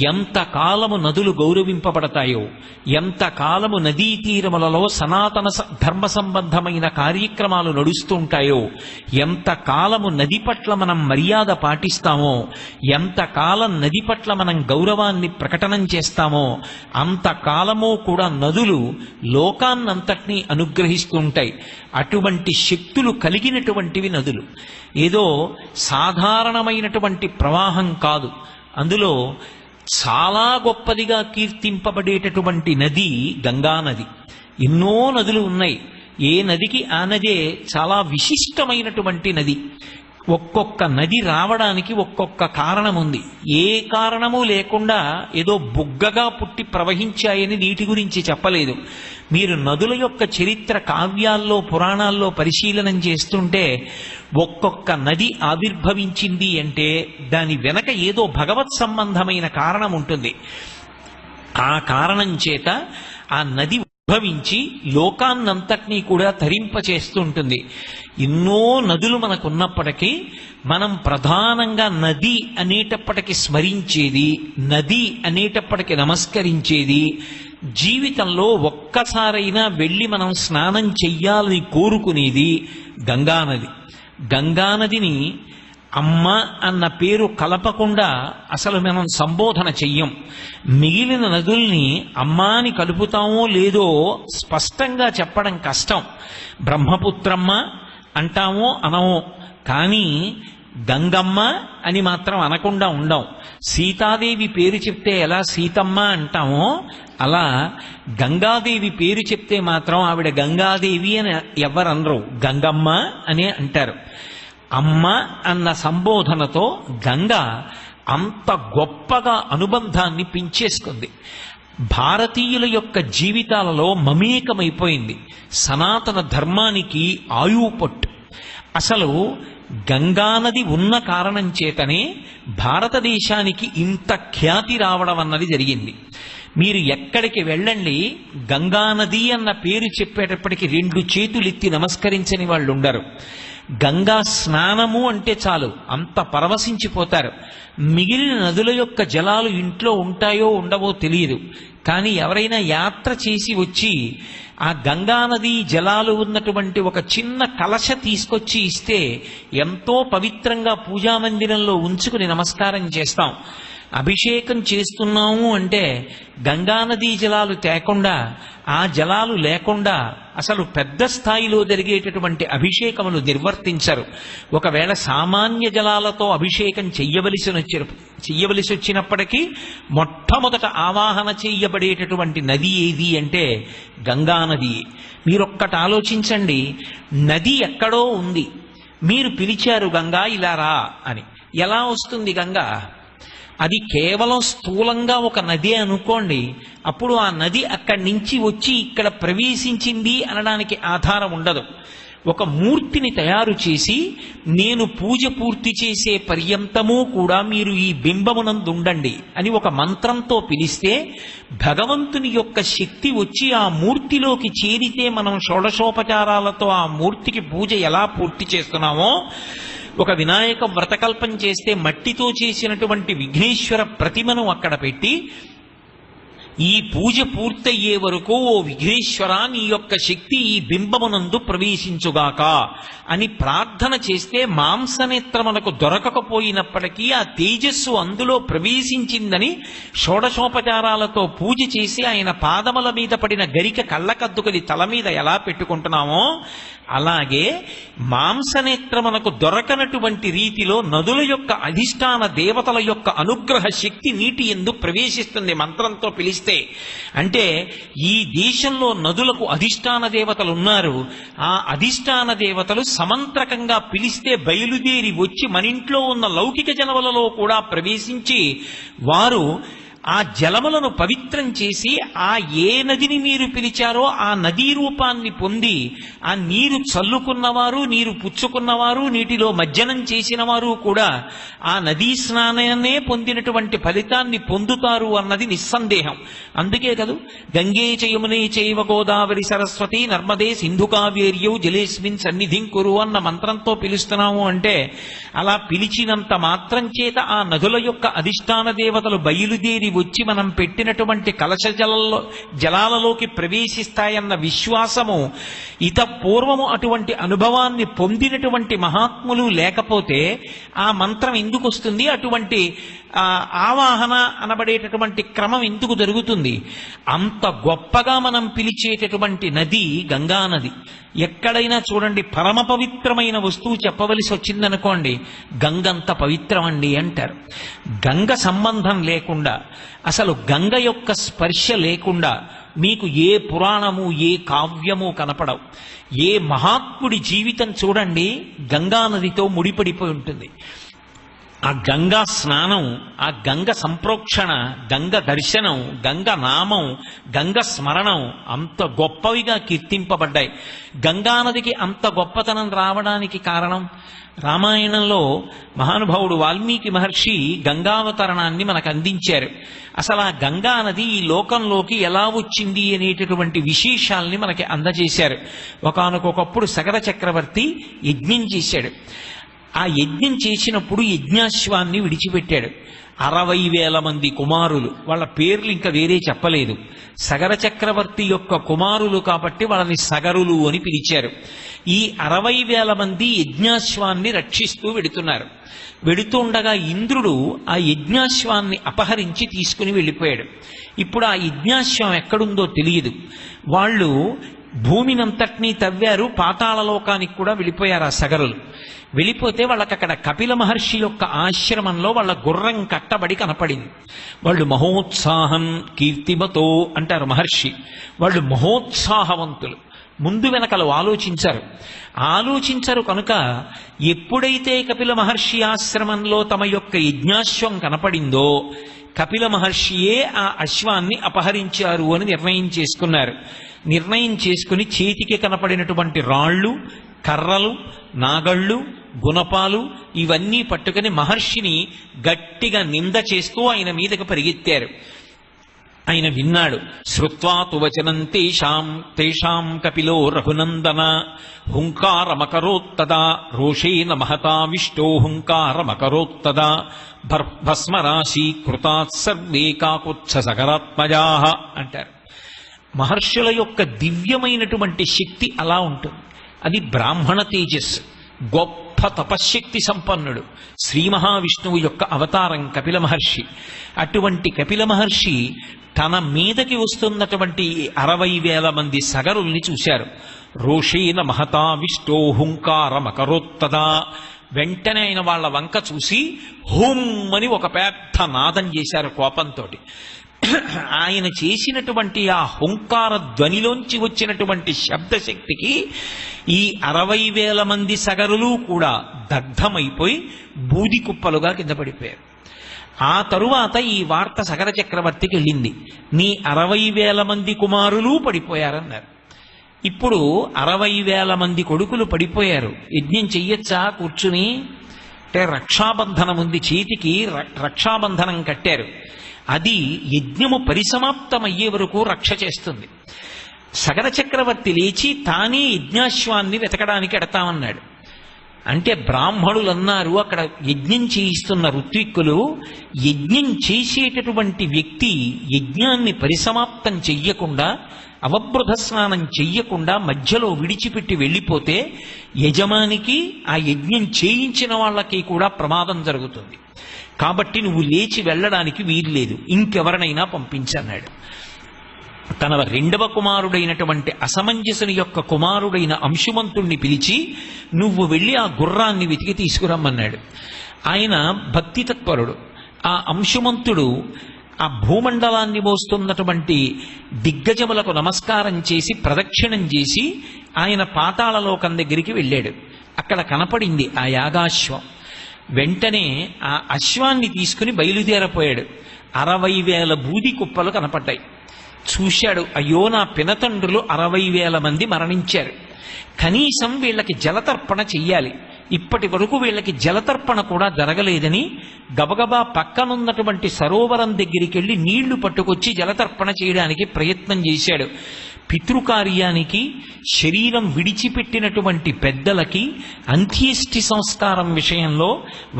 ఎంతకాలము నదులు గౌరవింపబడతాయో, ఎంతకాలము నదీ తీరములలో సనాతన ధర్మ సంబంధమైన కార్యక్రమాలు నడుస్తూ ఉంటాయో, ఎంతకాలము నది పట్ల మనం మర్యాద పాటిస్తామో, ఎంతకాలం నది పట్ల మనం గౌరవాన్ని ప్రకటనం చేస్తామో అంతకాలము కూడా నదులు లోకాన్నంతటినీ అనుగ్రహిస్తూ ఉంటాయి. అటువంటి శక్తులు కలిగినటువంటివి నదులు. ఏదో సాధారణమైనటువంటి ప్రవాహం కాదు. అందులో చాలా గొప్పదిగా కీర్తింపబడేటటువంటి నది గంగా నది. ఎన్నో నదులు ఉన్నాయి. ఏ నదికి ఆ నదే చాలా విశిష్టమైనటువంటి నది. ఒక్కొక్క నది రావడానికి ఒక్కొక్క కారణం ఉంది. ఏ కారణము లేకుండా ఏదో బుగ్గగా పుట్టి ప్రవహించాయని నీటి గురించి చెప్పలేదు. మీరు నదుల యొక్క చరిత్ర కావ్యాల్లో పురాణాల్లో పరిశీలనం చేస్తుంటే ఒక్కొక్క నది ఆవిర్భవించింది అంటే దాని వెనక ఏదో భగవత్ సంబంధమైన కారణం ఉంటుంది. ఆ కారణం చేత ఆ నది ఉద్భవించి లోకాన్నంతటినీ కూడా తరింపచేస్తూ ఉంటుంది. ఎన్నో నదులు మనకున్నప్పటికీ మనం ప్రధానంగా నది అనేటప్పటికి స్మరించేది, నది అనేటప్పటికి నమస్కరించేది, జీవితంలో ఒక్కసారైనా వెళ్ళి మనం స్నానం చెయ్యాలని కోరుకునేది గంగానది. గంగానదిని అమ్మ అన్న పేరు కలపకుండా అసలు మనం సంబోధన చెయ్యం. మిగిలిన నదుల్ని అమ్మ అని కలుపుతామో లేదో స్పష్టంగా చెప్పడం కష్టం. బ్రహ్మపుత్రమ్మ అంటామో అనమో, కానీ గంగమ్మ అని మాత్రం అనకుండా ఉండం. సీతాదేవి పేరు చెప్తే ఎలా సీతమ్మ అంటామో అలా గంగాదేవి పేరు చెప్తే మాత్రం ఆవిడ గంగాదేవి అని ఎవరనరు, గంగమ్మ అనే అంటారు. అమ్మ అన్న సంబోధనతో గంగ అంత గొప్పగా అనుబంధాన్ని పెంచేసుకుంది. భారతీయుల యొక్క జీవితాలలో మమేకమైపోయింది. సనాతన ధర్మానికి ఆయువు పట్టు. అసలు గంగానది ఉన్న కారణం చేతనే భారతదేశానికి ఇంత ఖ్యాతి రావడం అన్నది జరిగింది. మీరు ఎక్కడికి వెళ్ళండి, గంగానది అన్న పేరు చెప్పేటప్పటికి 2 చేతులెత్తి నమస్కరించని వాళ్ళు ఉండరు. గంగా స్నానము అంటే చాలు అంత పరవశించిపోతారు. మిగిలిన నదుల యొక్క జలాలు ఇంట్లో ఉంటాయో ఉండవో తెలియదు, కానీ ఎవరైనా యాత్ర చేసి వచ్చి ఆ గంగానది జలాలు ఉన్నటువంటి ఒక చిన్న కలశ తీసుకొచ్చి ఇస్తే ఎంతో పవిత్రంగా పూజామందిరంలో ఉంచుకుని నమస్కారం చేస్తాం. అభిషేకం చేస్తున్నాము అంటే గంగానదీ జలాలు తేకుండా, ఆ జలాలు లేకుండా అసలు పెద్ద స్థాయిలో జరిగేటటువంటి అభిషేకములు నిర్వర్తించరు. ఒకవేళ సామాన్య జలాలతో అభిషేకం చెయ్యవలసి వచ్చినప్పటికీ మొట్టమొదట ఆవాహన చెయ్యబడేటటువంటి నది ఏది అంటే గంగానది. మీరొక్కటి ఆలోచించండి, నది ఎక్కడో ఉంది, మీరు పిలిచారు గంగా ఇలా రా అని. ఎలా వస్తుంది గంగా? అది కేవలం స్థూలంగా ఒక నది అనుకోండి, అప్పుడు ఆ నది అక్కడి నుంచి వచ్చి ఇక్కడ ప్రవేశించింది అనడానికి ఆధారం ఉండదు. ఒక మూర్తిని తయారు చేసి నేను పూజ పూర్తి చేసే పర్యంతము కూడా మీరు ఈ బింబమునందు ఉండండి అని ఒక మంత్రంతో పిలిస్తే భగవంతుని యొక్క శక్తి వచ్చి ఆ మూర్తిలోకి చేరితే మనం షోడశోపచారాలతో ఆ మూర్తికి పూజ ఎలా పూర్తి చేస్తున్నామో, ఒక వినాయక వ్రతకల్పం చేస్తే మట్టితో చేసినటువంటి విఘ్నేశ్వర ప్రతిమను అక్కడ పెట్టి ఈ పూజ పూర్తయ్యే వరకు ఓ విఘ్నేశ్వర నీ యొక్క శక్తి ఈ బింబమునందు ప్రవేశించుగాక అని ప్రార్థన చేస్తే మాంసనేత్రమునకు దొరకకపోయినప్పటికీ ఆ తేజస్సు అందులో ప్రవేశించిందని షోడశోపచారాలతో పూజ చేసి ఆయన పాదముల మీద పడిన గరిక కళ్ళకద్దుకది తల మీద ఎలా పెట్టుకుంటున్నామో అలాగే మాంసనేత్రమునకు దొరకనటువంటి రీతిలో నదుల యొక్క అధిష్టాన దేవతల యొక్క అనుగ్రహ శక్తి నీటి యందు ప్రవేశిస్తుంది మంత్రంతో పిలిస్తే. అంటే ఈ దేశంలో నదులకు అధిష్టాన దేవతలు ఉన్నారు. ఆ అధిష్టాన దేవతలు సమంత్రకంగా పిలిస్తే బయలుదేరి వచ్చి మన ఇంట్లో ఉన్న లౌకిక జనములలో కూడా ప్రవేశించి వారు ఆ జలములను పవిత్రం చేసి ఆ ఏ నదిని మీరు పిలిచారో ఆ నదీ రూపాన్ని పొంది ఆ నీరు చల్లుకున్నవారు, నీరు పుచ్చుకున్నవారు, నీటిలో మజ్జనం చేసిన వారు కూడా ఆ నదీ స్నానాన్నే పొందినటువంటి ఫలితాన్ని పొందుతారు అన్నది నిస్సందేహం. అందుకే కదూ గంగే చయమునే చైవ గోదావరి సరస్వతి నర్మదే సింధు కావేర్యౌ జలేస్మిన్ సన్నిధిం కురు అన్న మంత్రంతో పిలుస్తున్నాము అంటే అలా పిలిచినంత మాత్రం చేత ఆ నదుల యొక్క అధిష్టాన దేవతలు బయలుదేరి వచ్చి మనం పెట్టినటువంటి కలశ జలాలలోకి ప్రవేశిస్తాయన్న విశ్వాసము, ఇత పూర్వము అటువంటి అనుభవాన్ని పొందినటువంటి మహాత్ములు లేకపోతే ఆ మంత్రం ఎందుకు వస్తుంది? అటువంటి ఆవాహన అనబడేటటువంటి క్రమం ఎందుకు జరుగుతుంది? అంత గొప్పగా మనం పిలిచేటటువంటి నది గంగా నది. ఎక్కడైనా చూడండి, పరమ పవిత్రమైన వస్తువు చెప్పవలసి వచ్చిందనుకోండి, గంగంత పవిత్రమండి అంటారు. గంగ సంబంధం లేకుండా, అసలు గంగ యొక్క స్పర్శ లేకుండా మీకు ఏ పురాణము ఏ కావ్యము కనపడవు. ఏ మహాత్ముడి జీవితం చూడండి గంగా నదితో ముడిపడిపోయి ఉంటుంది. ఆ గంగా స్నానం, ఆ గంగ సంప్రోక్షణ, గంగ దర్శనం, గంగ నామం, గంగ స్మరణం అంత గొప్పవిగా కీర్తింపబడ్డాయి. గంగానదికి అంత గొప్పతనం రావడానికి కారణం రామాయణంలో మహానుభావుడు వాల్మీకి మహర్షి గంగావతరణాన్ని మనకు అందించారు. అసలు ఆ గంగా నది ఈ లోకంలోకి ఎలా వచ్చింది అనేటటువంటి విశేషాల్ని మనకి అందజేశారు. ఒకానొకప్పుడు సగర చక్రవర్తి యజ్ఞం చేశాడు. ఆ యజ్ఞం చేసినప్పుడు యజ్ఞాశ్వాన్ని విడిచిపెట్టాడు. 60,000 మంది కుమారులు, వాళ్ళ పేర్లు ఇంకా వేరే చెప్పలేదు. సగర చక్రవర్తి యొక్క కుమారులు కాబట్టి వాళ్ళని సగరులు అని పిలిచారు. ఈ 60,000 మంది యజ్ఞాశ్వాన్ని రక్షిస్తూ వెడుతున్నారు. వెడుతుండగా ఇంద్రుడు ఆ యజ్ఞాశ్వాన్ని అపహరించి తీసుకుని వెళ్ళిపోయాడు. ఇప్పుడు ఆ యజ్ఞాశ్వం ఎక్కడుందో తెలియదు. వాళ్ళు భూమినంతటినీ తవ్వారు, పాతాళలోకానికి కూడా వెళ్ళిపోయారు ఆ సగరులు. వెళ్ళిపోతే వాళ్ళకి అక్కడ కపిల మహర్షి యొక్క ఆశ్రమంలో వాళ్ళ గుర్రం కట్టబడి కనపడింది. వాళ్ళు మహోత్సాహం కీర్తిమతో అంటారు మహర్షి. వాళ్ళు మహోత్సాహవంతులు, ముందు వెనకలు ఆలోచించరు కనుక ఎప్పుడైతే కపిల మహర్షి ఆశ్రమంలో తమ యొక్క యజ్ఞాశ్వం కనపడిందో కపిల మహర్షియే ఆ అశ్వాన్ని అపహరించారు అని నిర్ణయం చేసుకున్నారు. నిర్ణయం చేసుకుని చేతికి కనపడినటువంటి రాళ్ళు, కర్రలు, నాగళ్ళు, గుణపాలు ఇవన్నీ పట్టుకుని మహర్షిని గట్టిగా నింద చేస్తూ ఆయన మీదకి పరిగెత్తారు. ఆయన విన్నాడు. శ్రుత్వా తు వచనం తేషాం కపిలో రఘునందన హుంకారమకరోత్తదా రోషేన మహతావిష్టో హుంకారమకరోత్తదా భస్మరాశి కృతాత్ సర్వే కాకుత్స సగరాత్మజాః అంటారు. మహర్షుల యొక్క దివ్యమైనటువంటి శక్తి అలా ఉంటుంది. అది బ్రాహ్మణ తేజస్సు, గొప్ప తపశ్శక్తి సంపన్నుడు, శ్రీ మహావిష్ణువు యొక్క అవతారం కపిల మహర్షి. అటువంటి కపిల మహర్షి తన మీదకి వస్తున్నటువంటి 60,000 మంది సగరుల్ని చూశారు. రోషేన మహతావిష్టో హుంకారమకరోత్తదా. వెంటనే ఆయన వాళ్ళ వంక చూసి హుమ్ అని ఒక పెద్ద నాదం చేశారు కోపంతో. ఆయన చేసినటువంటి ఆ హుంకార ధ్వనిలోంచి వచ్చినటువంటి శబ్దశక్తికి ఈ 60,000 మంది సగరులు కూడా దగ్ధమైపోయి బూది కుప్పలుగా కింద పడిపోయారు. ఆ తరువాత ఈ వార్త సగర చక్రవర్తికి వెళ్ళింది. నీ 60,000 మంది కుమారులు పడిపోయారన్నారు. ఇప్పుడు 60,000 మంది కొడుకులు పడిపోయారు, యజ్ఞం చెయ్యొచ్చా కూర్చుని? అంటే రక్షాబంధనం ఉంది, చేతికి రక్షాబంధనం కట్టారు. అది యజ్ఞము పరిసమాప్తమయ్యే వరకు రక్ష చేస్తుంది. సగర చక్రవర్తి లేచి తానే యజ్ఞాశ్వాన్ని వెతకడానికి ఎడతామన్నాడు. అంటే బ్రాహ్మణులు అన్నారు, అక్కడ యజ్ఞం చేయిస్తున్న ఋత్విక్కులు, యజ్ఞం చేసేటటువంటి వ్యక్తి యజ్ఞాన్ని పరిసమాప్తం చెయ్యకుండా, అవబృధ స్నానం చెయ్యకుండా మధ్యలో విడిచిపెట్టి వెళ్ళిపోతే యజమానికి ఆ యజ్ఞం చేయించిన వాళ్ళకి కూడా ప్రమాదం జరుగుతుంది. కాబట్టి నువ్వు లేచి వెళ్ళడానికి వీల్లేదు, ఇంకెవరినైనా పంపించన్నాడు. తన రెండవ కుమారుడైనటువంటి అసమంజసుని యొక్క కుమారుడైన అంశుమంతుణ్ణి పిలిచి నువ్వు వెళ్ళి ఆ గుర్రాన్ని వెతికి తీసుకురమ్మన్నాడు. ఆయన భక్తి తత్పరుడు. ఆ అంశుమంతుడు ఆ భూమండలాన్ని మోస్తున్నటువంటి దిగ్గజములకు నమస్కారం చేసి ప్రదక్షిణం చేసి ఆయన పాతాళలోకం దగ్గరికి వెళ్ళాడు. అక్కడ కనపడింది ఆ యాగాశ్వం. వెంటనే ఆ అశ్వాన్ని తీసుకుని బయలుదేరపోయాడు. 60,000 బూది కుప్పలు కనపడ్డాయి. చూశాడు, అయ్యో నా పినతండ్రులు 60,000 మంది మరణించారు, కనీసం వీళ్ళకి జలతర్పణ చెయ్యాలి, ఇప్పటి వరకు వీళ్ళకి జలతర్పణ కూడా జరగలేదని గబగబా పక్కనున్నటువంటి సరోవరం దగ్గరికి వెళ్ళి నీళ్లు పట్టుకొచ్చి జలతర్పణ చేయడానికి ప్రయత్నం చేశాడు. పితృకార్యానికి, శరీరం విడిచిపెట్టినటువంటి పెద్దలకి అంత్యేష్టి సంస్కారం విషయంలో,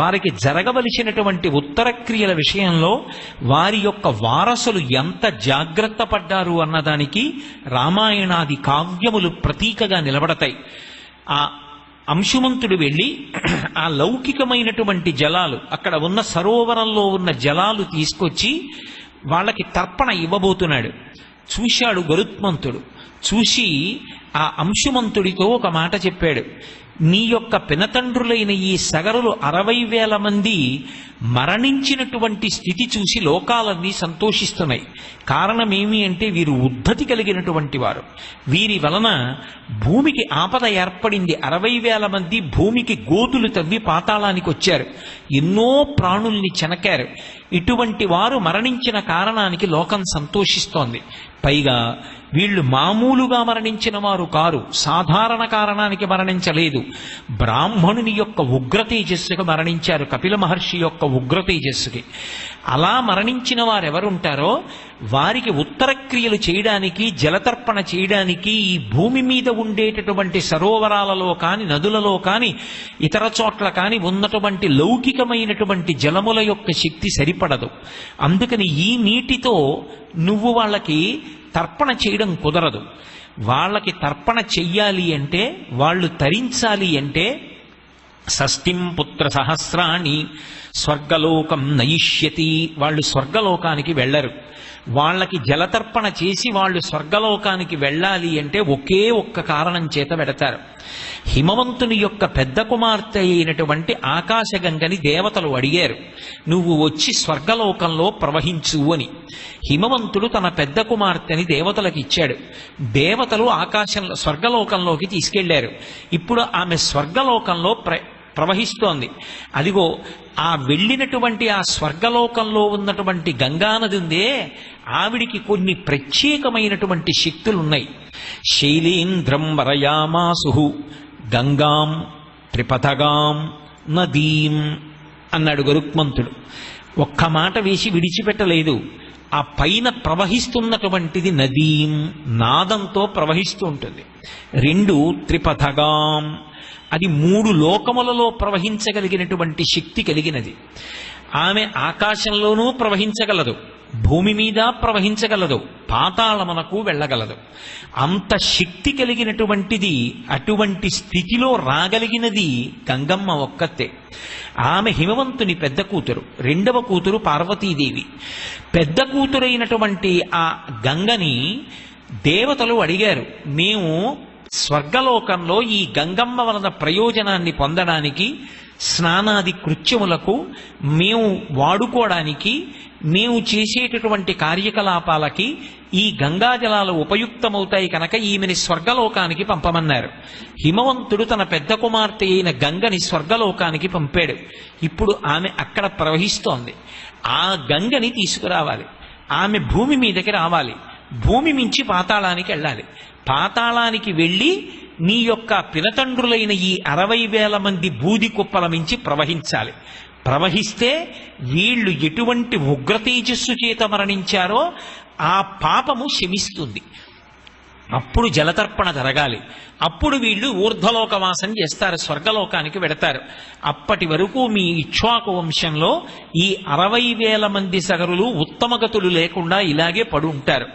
వారికి జరగవలసినటువంటి ఉత్తర క్రియల విషయంలో వారి యొక్క వారసులు ఎంత జాగ్రత్త పడ్డారు అన్నదానికి రామాయణాది కావ్యములు ప్రతీకగా నిలబడతాయి. ఆ అంశుమంతుడు వెళ్ళి ఆ లౌకికమైనటువంటి జలాలు, అక్కడ ఉన్న సరోవరంలో ఉన్న జలాలు తీసుకొచ్చి వాళ్ళకి తర్పణ ఇవ్వబోతున్నాడు. చూశాడు గరుత్మంతుడు. చూసి ఆ అంశుమంతుడితో ఒక మాట చెప్పాడు, నీ యొక్క పినతండ్రులైన ఈ సగరులు 60,000 మంది మరణించినటువంటి స్థితి చూసి లోకాలన్నీ సంతోషిస్తున్నాయి. కారణమేమి అంటే వీరు ఉద్ధతి కలిగినటువంటి వారు, వీరి వలన భూమికి ఆపద ఏర్పడింది. 60,000 మంది భూమికి గోతులు తవ్వి పాతాళానికి వచ్చారు, ఎన్నో ప్రాణుల్ని చెనకారు. ఇటువంటి వారు మరణించిన కారణానికి లోకం సంతోషిస్తోంది. పైగా వీళ్ళు మామూలుగా మరణించిన వారు కారు, సాధారణ కారణానికి మరణించలేదు, బ్రాహ్మణుని యొక్క ఉగ్రతేజస్సుకి మరణించారు, కపిల మహర్షి యొక్క ఉగ్రతేజస్సుకి. అలా మరణించిన వారెవరుంటారో వారికి ఉత్తర క్రియలు చేయడానికి, జలతర్పణ చేయడానికి ఈ భూమి మీద ఉండేటటువంటి సరోవరాలలో కాని, నదులలో కాని, ఇతర చోట్ల కాని ఉన్నటువంటి లౌకికమైనటువంటి జలముల యొక్క శక్తి సరిపడదు. అందుకని ఈ నీటితో నువ్వు వాళ్ళకి తర్పణ చేయడం కుదరదు. వాళ్ళకి తర్పణ చెయ్యాలి అంటే, వాళ్ళు తరించాలి అంటే షష్ఠిం పుత్ర సహస్రాణి స్వర్గలోకం నయిష్యతి. వాళ్ళు స్వర్గలోకానికి వెళ్ళరు. వాళ్ళకి జలతర్పణ చేసి వాళ్ళు స్వర్గలోకానికి వెళ్ళాలి అంటే ఒకే ఒక్క కారణం చేత వెడతారు. హిమవంతుని యొక్క పెద్ద కుమార్తె అయినటువంటి ఆకాశగంగని దేవతలు అడిగారు, నువ్వు వచ్చి స్వర్గలోకంలో ప్రవహించు అని. హిమవంతుడు తన పెద్ద కుమార్తెని దేవతలకు ఇచ్చాడు. దేవతలు ఆకాశంలో స్వర్గలోకంలోకి తీసుకెళ్లారు. ఇప్పుడు ఆమె స్వర్గలోకంలో ప్రవహిస్తోంది. అదిగో ఆ వెళ్ళినటువంటి ఆ స్వర్గలోకంలో ఉన్నటువంటి గంగానది ఉందే, ఆవిడికి కొన్ని ప్రత్యేకమైనటువంటి శక్తులున్నాయి. శైలేంద్రం వరయామాసు గంగాం త్రిపథగాం నదీం అన్నాడు గరుత్మంతుడు. ఒక్క మాట వేసి విడిచిపెట్టలేదు. ఆ పైన ప్రవహిస్తున్నటువంటిది నదీం, నాదంతో ప్రవహిస్తూ ఉంటుంది. 2 త్రిపథగాం, అది 3 లోకములలో ప్రవహించగలిగినటువంటి శక్తి కలిగినది. ఆమె ఆకాశంలోనూ ప్రవహించగలదు, భూమి మీద ప్రవహించగలదు, పాతాళమునకు వెళ్ళగలదు. అంత శక్తి కలిగినటువంటిది, అటువంటి స్థితిలో రాగలిగినది గంగమ్మ ఒక్కతే. ఆమె హిమవంతుని పెద్ద కూతురు, రెండవ కూతురు పార్వతీదేవి. పెద్ద కూతురైనటువంటి ఆ గంగని దేవతలు అడిగారు, మేము స్వర్గలోకంలో ఈ గంగమ్మ వలన ప్రయోజనాన్ని పొందడానికి, స్నానాది కృత్యములకు, మేము వాడుకోవడానికి, మేము చేసేటటువంటి కార్యకలాపాలకి ఈ గంగాజలాలు ఉపయుక్తమవుతాయి కనుక ఈమెని స్వర్గలోకానికి పంపమన్నారు. హిమవంతుడు తన పెద్ద కుమార్తె అయిన గంగని స్వర్గలోకానికి పంపాడు. ఇప్పుడు ఆమె అక్కడ ప్రవహిస్తోంది. ఆ గంగని తీసుకురావాలి, ఆమె భూమి మీదకి రావాలి, భూమి మించి పాతాళానికి వెళ్ళాలి. పాతాళానికి వెళ్ళి నీ యొక్క పినతండ్రులైన ఈ 60,000 మంది బూది కుప్పల మించి ప్రవహించాలి. ప్రవహిస్తే వీళ్ళు ఎటువంటి ఉగ్రతేజస్సు చేత మరణించారో ఆ పాపము శమిస్తుంది. అప్పుడు జలతర్పణ జరగాలి. అప్పుడు వీళ్ళు ఊర్ధ్వలోకవాసం చేస్తారు, స్వర్గలోకానికి వెడతారు. అప్పటి వరకు మీ ఇక్ష్వాకు వంశంలో ఈ 60,000 మంది సగరులు ఉత్తమగతులు లేకుండా ఇలాగే పడు ఉంటారు.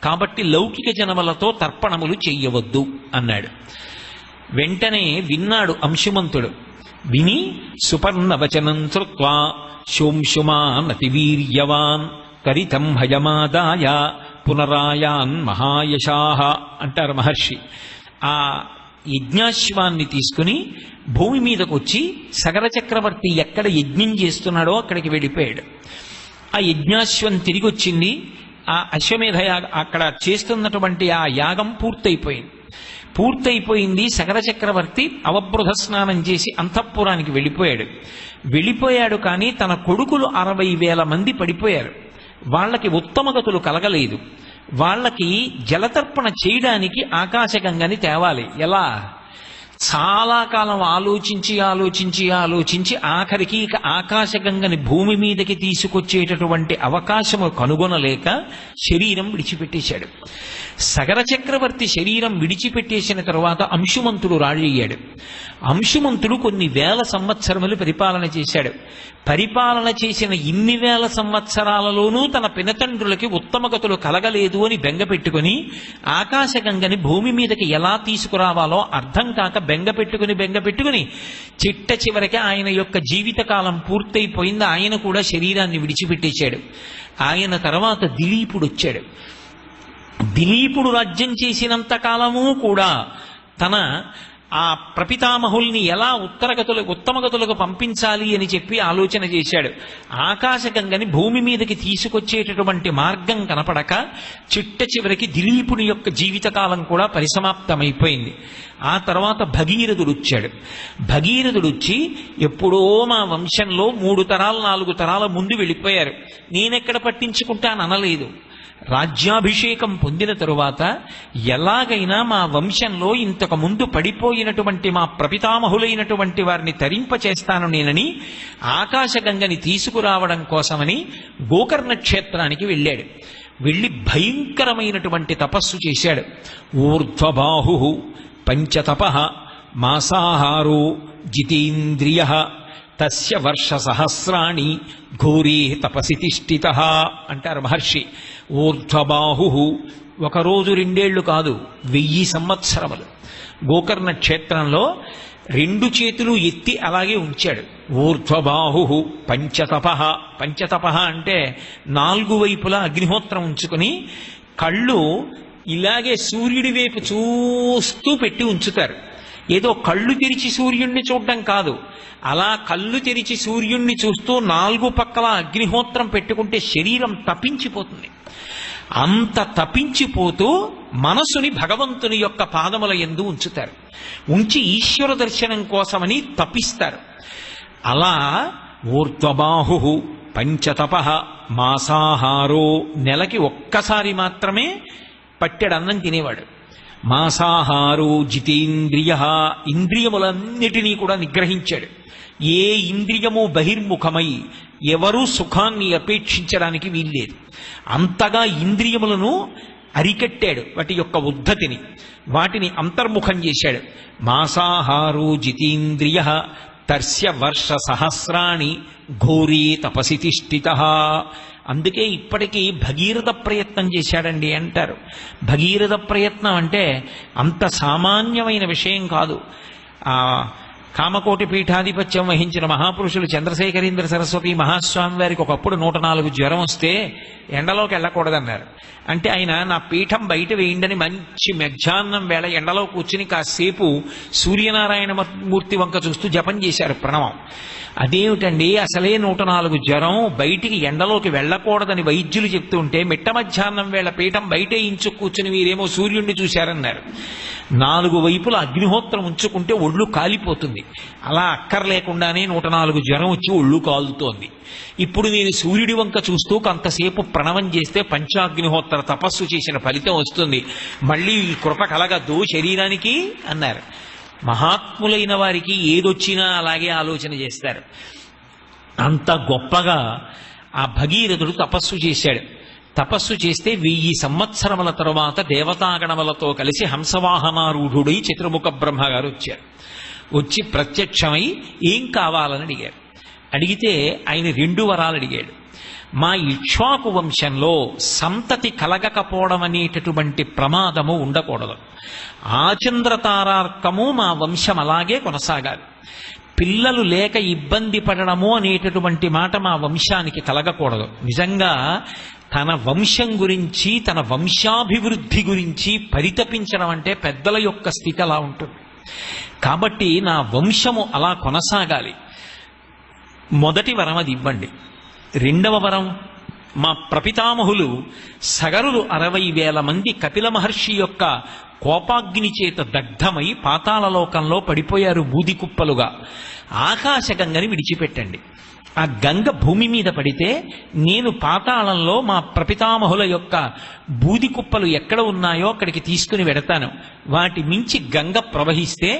కాబట్టి లౌకిక జనములతో తర్పణములు చెయ్యవద్దు అన్నాడు. వెంటనే విన్నాడు అంశుమంతుడు. విని సుపర్ణవచనం శ్రుత్వా శోంశుమానతివీర్యవాన్ కరితం హయమాదాయ పునరాయాన్ మహాయశాహ అంటారు మహర్షి. ఆ యజ్ఞాశ్వాన్ని తీసుకుని భూమి మీదకు వచ్చి సగర చక్రవర్తి ఎక్కడ యజ్ఞం చేస్తున్నాడో అక్కడికి వెళ్ళిపోయాడు. ఆ యజ్ఞాశ్వం తిరిగి వచ్చింది. ఆ అశ్వమేధ అక్కడ చేస్తున్నటువంటి ఆ యాగం పూర్తయిపోయింది. సగర చక్రవర్తి అవబృధ స్నానం చేసి అంతఃపురానికి వెళ్ళిపోయాడు. కానీ తన కొడుకులు 60,000 మంది పడిపోయారు. వాళ్ళకి ఉత్తమగతులు కలగలేదు. వాళ్ళకి జలతర్పణ చేయడానికి ఆకాశగంగని తేవాలి. ఎలా? చాలా కాలం ఆలోచించి ఆఖరికి ఇక ఆకాశగంగని భూమి మీదకి తీసుకొచ్చేటటువంటి అవకాశము కనుగొనలేక శరీరం విడిచిపెట్టేశాడు. సగర చక్రవర్తి శరీరం విడిచిపెట్టేసిన తరువాత అంశుమంతుడు రాజయ్యాడు. అంశుమంతుడు కొన్ని వేల సంవత్సరములు పరిపాలన చేశాడు. పరిపాలన చేసిన ఇన్ని వేల సంవత్సరాలలోనూ తన పినతండ్రులకి ఉత్తమగతులు కలగలేదు అని బెంగపెట్టుకుని ఆకాశగంగని భూమి మీదకి ఎలా తీసుకురావాలో అర్థం కాక బెంగపెట్టుకుని చిట్ట చివరికి ఆయన యొక్క జీవితకాలం పూర్తయిపోయింది. ఆయన కూడా శరీరాన్ని విడిచిపెట్టేశాడు. ఆయన తర్వాత దిలీపుడు వచ్చాడు. దిలీపుడు రాజ్యం చేసినంత కాలము కూడా తన ఆ ప్రపితామహుల్ని ఎలా ఉత్తమగతులకు పంపించాలి అని చెప్పి ఆలోచన చేశాడు. ఆకాశగంగని భూమి మీదకి తీసుకొచ్చేటటువంటి మార్గం కనపడక చిట్ట చివరికి దిలీపుని యొక్క జీవితకాలం కూడా పరిసమాప్తమైపోయింది. ఆ తర్వాత భగీరథుడు వచ్చాడు. భగీరథుడు వచ్చి ఎప్పుడో మా వంశంలో 3 తరాలు 4 తరాల ముందు వెళ్ళిపోయారు, నేనెక్కడ పట్టించుకుంటాననలేదు. రాజ్యాభిషేకం పొందిన తరువాత ఎలాగైనా మా వంశంలో ఇంతకు ముందు పడిపోయినటువంటి మా ప్రపితామహులైనటువంటి వారిని తరింపచేస్తాను నేనని ఆకాశగంగని తీసుకురావడం కోసమని గోకర్ణ క్షేత్రానికి వెళ్ళాడు. వెళ్ళి భయంకరమైనటువంటి తపస్సు చేశాడు. ఊర్ధ్వబాహు పంచతపః మాసాహారో జితేంద్రియ తస్య వర్ష సహస్రాణి ఘోరే తపసి తిష్ఠితః అంటారు మహర్షి. ఊర్ధ్వబాహు 1 రోజు 2 ఏళ్లు కాదు, 1000 సంవత్సరములు గోకర్ణ క్షేత్రంలో 2 చేతులు ఎత్తి అలాగే ఉంచాడు. ఊర్ధ్వబాహు పంచతపః. పంచతపః అంటే 4 వైపులా అగ్నిహోత్రం ఉంచుకుని కళ్ళు ఇలాగే సూర్యుడి వైపు చూస్తూ పెట్టి ఉంచుతారు. ఏదో కళ్ళు తెరిచి సూర్యుణ్ణి చూడడం కాదు, అలా కళ్ళు తెరిచి సూర్యుణ్ణి చూస్తూ 4 పక్కల అగ్నిహోత్రం పెట్టుకుంటే శరీరం తపించిపోతుంది. అంత తపించిపోతూ మనసుని భగవంతుని యొక్క పాదముల యందు ఉంచుతారు. ఉంచి ఈశ్వర దర్శనం కోసమని తపిస్తారు. అలా ఊర్ధ్వబాహు పంచతపః మాసాహారో, నెలకి ఒక్కసారి మాత్రమే పట్టెడన్నం తినేవాడు. మాసాహారో జితేంద్రియ, ఇంద్రియములన్నిటినీ కూడా నిగ్రహించాడు. ఏ ఇంద్రియము బహిర్ముఖమై ఎవరూ సుఖాన్ని అపేక్షించడానికి వీల్లేదు. అంతగా ఇంద్రియములను అరికట్టాడు, వాటి యొక్క ఉద్ధతిని, వాటిని అంతర్ముఖం చేశాడు. మాసాహారో జితేంద్రియ తర్స్య వర్ష సహస్రాణి ఘోరే తపసి తిష్ఠితః. అందుకే ఇప్పటికీ భగీరథ ప్రయత్నం చేశాడండి అంటారు. భగీరథ ప్రయత్నం అంటే అంత సామాన్యమైన విషయం కాదు. కామకోటి పీఠాధిపత్యం వహించిన మహాపురుషులు చంద్రశేఖరేంద్ర సరస్వతి మహాస్వామి వారికి ఒకప్పుడు 104 జ్వరం వస్తే ఎండలోకి వెళ్ళకూడదన్నారు. అంటే ఆయన నా పీఠం బయట వేయండని మంచి మధ్యాహ్నం వేళ ఎండలో కూర్చుని కాసేపు సూర్యనారాయణ మూర్తి వంక చూస్తూ జపం చేశారు ప్రణవం. అదేమిటండి, అసలే 104 జ్వరం, బయటికి ఎండలోకి వెళ్ళకూడదని వైద్యులు చెప్తుంటే మిట్ట మధ్యాహ్నం వేళ పీఠం బయటే ఇంచు కూర్చుని వీరేమో సూర్యుడిని చూశారన్నారు. 4 వైపుల అగ్నిహోత్రం ఉంచుకుంటే ఒళ్ళు కాలిపోతుంది. అలా అక్కర్లేకుండానే 104 జ్వరం వచ్చి ఒళ్ళు కాలుతోంది. ఇప్పుడు నేను సూర్యుడి వంక చూస్తూ కొంతసేపు ప్రణవం చేస్తే పంచాగ్నిహోత్ర తపస్సు చేసిన ఫలితం వస్తుంది, మళ్ళీ ఈ కృప కలగద్దు శరీరానికి అన్నారు. మహాత్ములైన వారికి ఏదొచ్చినా అలాగే ఆలోచన చేస్తారు. అంత గొప్పగా ఆ భగీరథుడు తపస్సు చేశాడు. తపస్సు చేస్తే 1000 సంవత్సరముల తరువాత దేవతాగణములతో కలిసి హంసవాహనారూఢుడై చతుర్ముఖ బ్రహ్మగారు వచ్చారు. వచ్చి ప్రత్యక్షమై ఏం కావాలని అడిగారు. అడిగితే ఆయన 2 వరాలు అడిగాడు. మా ఇక్ష్వాకు వంశంలో సంతతి కలగకపోవడం అనేటటువంటి ప్రమాదము ఉండకూడదు. ఆచంద్రతారార్కము మా వంశం అలాగే కొనసాగాలి. పిల్లలు లేక ఇబ్బంది పడడము అనేటటువంటి మాట మా వంశానికి కలగకూడదు. నిజంగా తన వంశం గురించి, తన వంశాభివృద్ధి గురించి పరితపించడం అంటే పెద్దల యొక్క స్థితి అలా ఉంటుంది. కాబట్టి నా వంశము అలా కొనసాగాలి. మొదటి వరం అది ఇవ్వండి. 2వ వరం, మా ప్రపితామహులు సగరులు 60,000 మంది కపిల మహర్షి యొక్క కోపాగ్ని చేత దగ్ధమై పాతాళలోకంలో పడిపోయారు బూది కుప్పలుగా. ఆకాశగంగని విడిచిపెట్టండి. ఆ గంగ భూమి మీద పడితే నేను పాతాళంలో మా ప్రపితామహుల యొక్క బూది కుప్పలు ఎక్కడ ఉన్నాయో అక్కడికి తీసుకుని వెడతాను. వాటి మించి గంగ ప్రవహిస్తే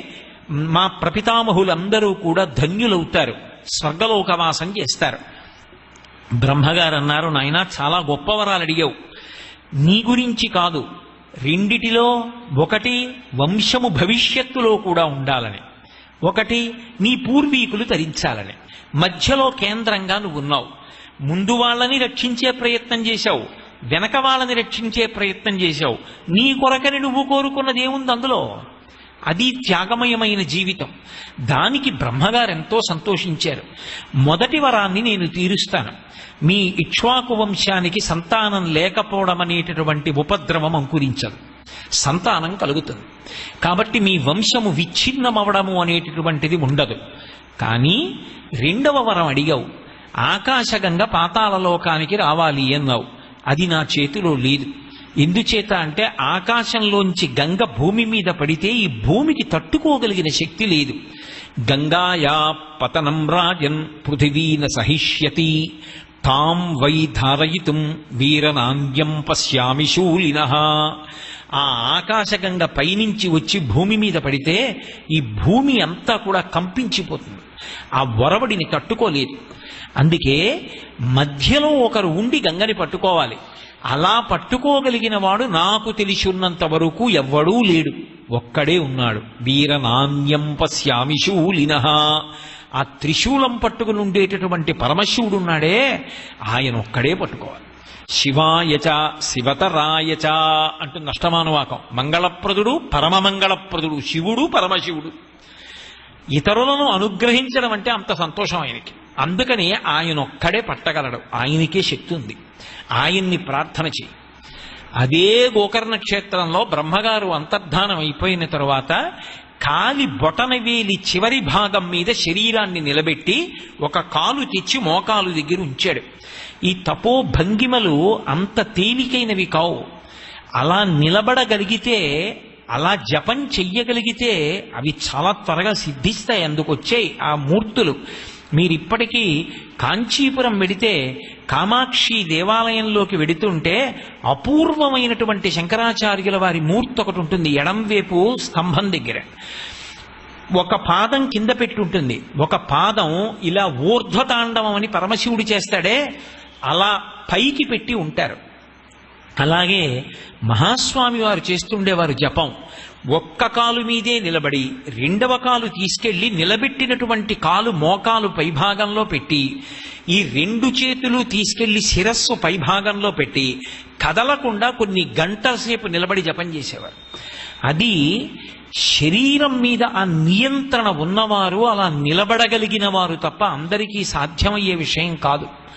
మా ప్రపితామహులందరూ కూడా ధన్యులవుతారు, స్వర్గలోకవాసం చేస్తారు. బ్రహ్మగారు అన్నారు, నాయనా చాలా గొప్ప వరాలు అడిగావు. నీ గురించి కాదు, రెండిటిలో ఒకటి వంశము భవిష్యత్తులో కూడా ఉండాలని, ఒకటి నీ పూర్వీకులు తరించాలని. మధ్యలో కేంద్రంగా నువ్వు ఉన్నావు. ముందు వాళ్ళని రక్షించే ప్రయత్నం చేశావు, వెనక వాళ్ళని రక్షించే ప్రయత్నం చేశావు. నీ కొరకని నువ్వు కోరుకున్నది ఏముంది అందులో? అది త్యాగమయమైన జీవితం. దానికి బ్రహ్మగారు ఎంతో సంతోషించారు. మొదటి వరాన్ని నేను తీరుస్తాను. మీ ఇక్ష్వాకు వంశానికి సంతానం లేకపోవడం అనేటటువంటి ఉపద్రవం అంకురించదు, సంతానం కలుగుతుంది. కాబట్టి మీ వంశము విచ్ఛిన్నమవడము అనేటటువంటిది ఉండదు. కానీ 2వ వరం అడిగావు, ఆకాశగంగ పాతాళలోకానికి రావాలి అన్నావు. అది నా చేతిలో లేదు. ఎందుచేత అంటే ఆకాశంలోంచి గంగ భూమి మీద పడితే ఈ భూమికి తట్టుకోగలిగిన శక్తి లేదు. గంగాయా పతనం రాజన్ పృథివీన సహిష్యతి తాం వై ధారయితుం వీరనాంద్యం పశ్యామి శూలినః. ఆ ఆకాశగంగ పైనుంచి వచ్చి భూమి మీద పడితే ఈ భూమి అంతా కూడా కంపించిపోతుంది. ఆ వరవడిని తట్టుకోలేదు. అందుకే మధ్యలో ఒకరు ఉండి గంగని పట్టుకోవాలి. అలా పట్టుకోగలిగిన వాడు నాకు తెలిసి ఉన్నంత వరకు ఎవ్వడూ లేడు, ఒక్కడే ఉన్నాడు. వీరనాన్యం పశ్యామి శూలినః. ఆ త్రిశూలం పట్టుకుని ఉండేటటువంటి పరమశివుడు ఉన్నాడే, ఆయన ఒక్కడే పట్టుకోవాలి. శివాయచ శివతరాయచ అంటుంది అష్టమానువాకం. మంగళప్రదుడు, పరమమంగళప్రదుడు శివుడు, పరమశివుడు. ఇతరులను అనుగ్రహించడం అంటే అంత సంతోషం ఆయనకి. అందుకని ఆయన ఒక్కడే పట్టగలడు, ఆయనకే శక్తి ఉంది. ఆయన్ని ప్రార్థన చేయి. అదే గోకర్ణ క్షేత్రంలో బ్రహ్మగారు అంతర్ధానం అయిపోయిన తరువాత కాలి బొటనవేలి చివరి భాగం మీద శరీరాన్ని నిలబెట్టి ఒక కాలు తెచ్చి మోకాలు దగ్గర ఉంచాడు. ఈ తపో భంగిమలు అంత తేలికైనవి కావు. అలా నిలబడగలిగితే, అలా జపం చెయ్యగలిగితే అవి చాలా త్వరగా సిద్ధిస్తాయి. అందుకొచ్చాయి ఆ మూర్తులు. మీరిప్పటికీ కాంచీపురం వెడితే కామాక్షి దేవాలయంలోకి వెడుతుంటే అపూర్వమైనటువంటి శంకరాచార్యుల వారి మూర్తి ఒకటి ఉంటుంది. ఎడంవైపు స్తంభం దగ్గర ఒక పాదం కింద పెట్టి ఉంటుంది, ఒక పాదం ఇలా ఊర్ధ్వతాండవం అని పరమశివుడు చేస్తాడే అలా పైకి పెట్టి ఉంటారు. అలాగే మహాస్వామి వారు చేస్తుండేవారు జపం. ఒక్క కాలు మీదే నిలబడి రెండవ కాలు తీసుకెళ్లి నిలబెట్టినటువంటి కాలు మోకాలు పైభాగంలో పెట్టి ఈ రెండు చేతులు తీసుకెళ్లి శిరస్సు పైభాగంలో పెట్టి కదలకుండా కొన్ని గంటల సేపు నిలబడి జపం చేసేవారు. అది శరీరం మీద ఆ నియంత్రణ ఉన్నవారు, అలా నిలబడగలిగిన వారు తప్ప అందరికీ సాధ్యమయ్యే విషయం కాదు.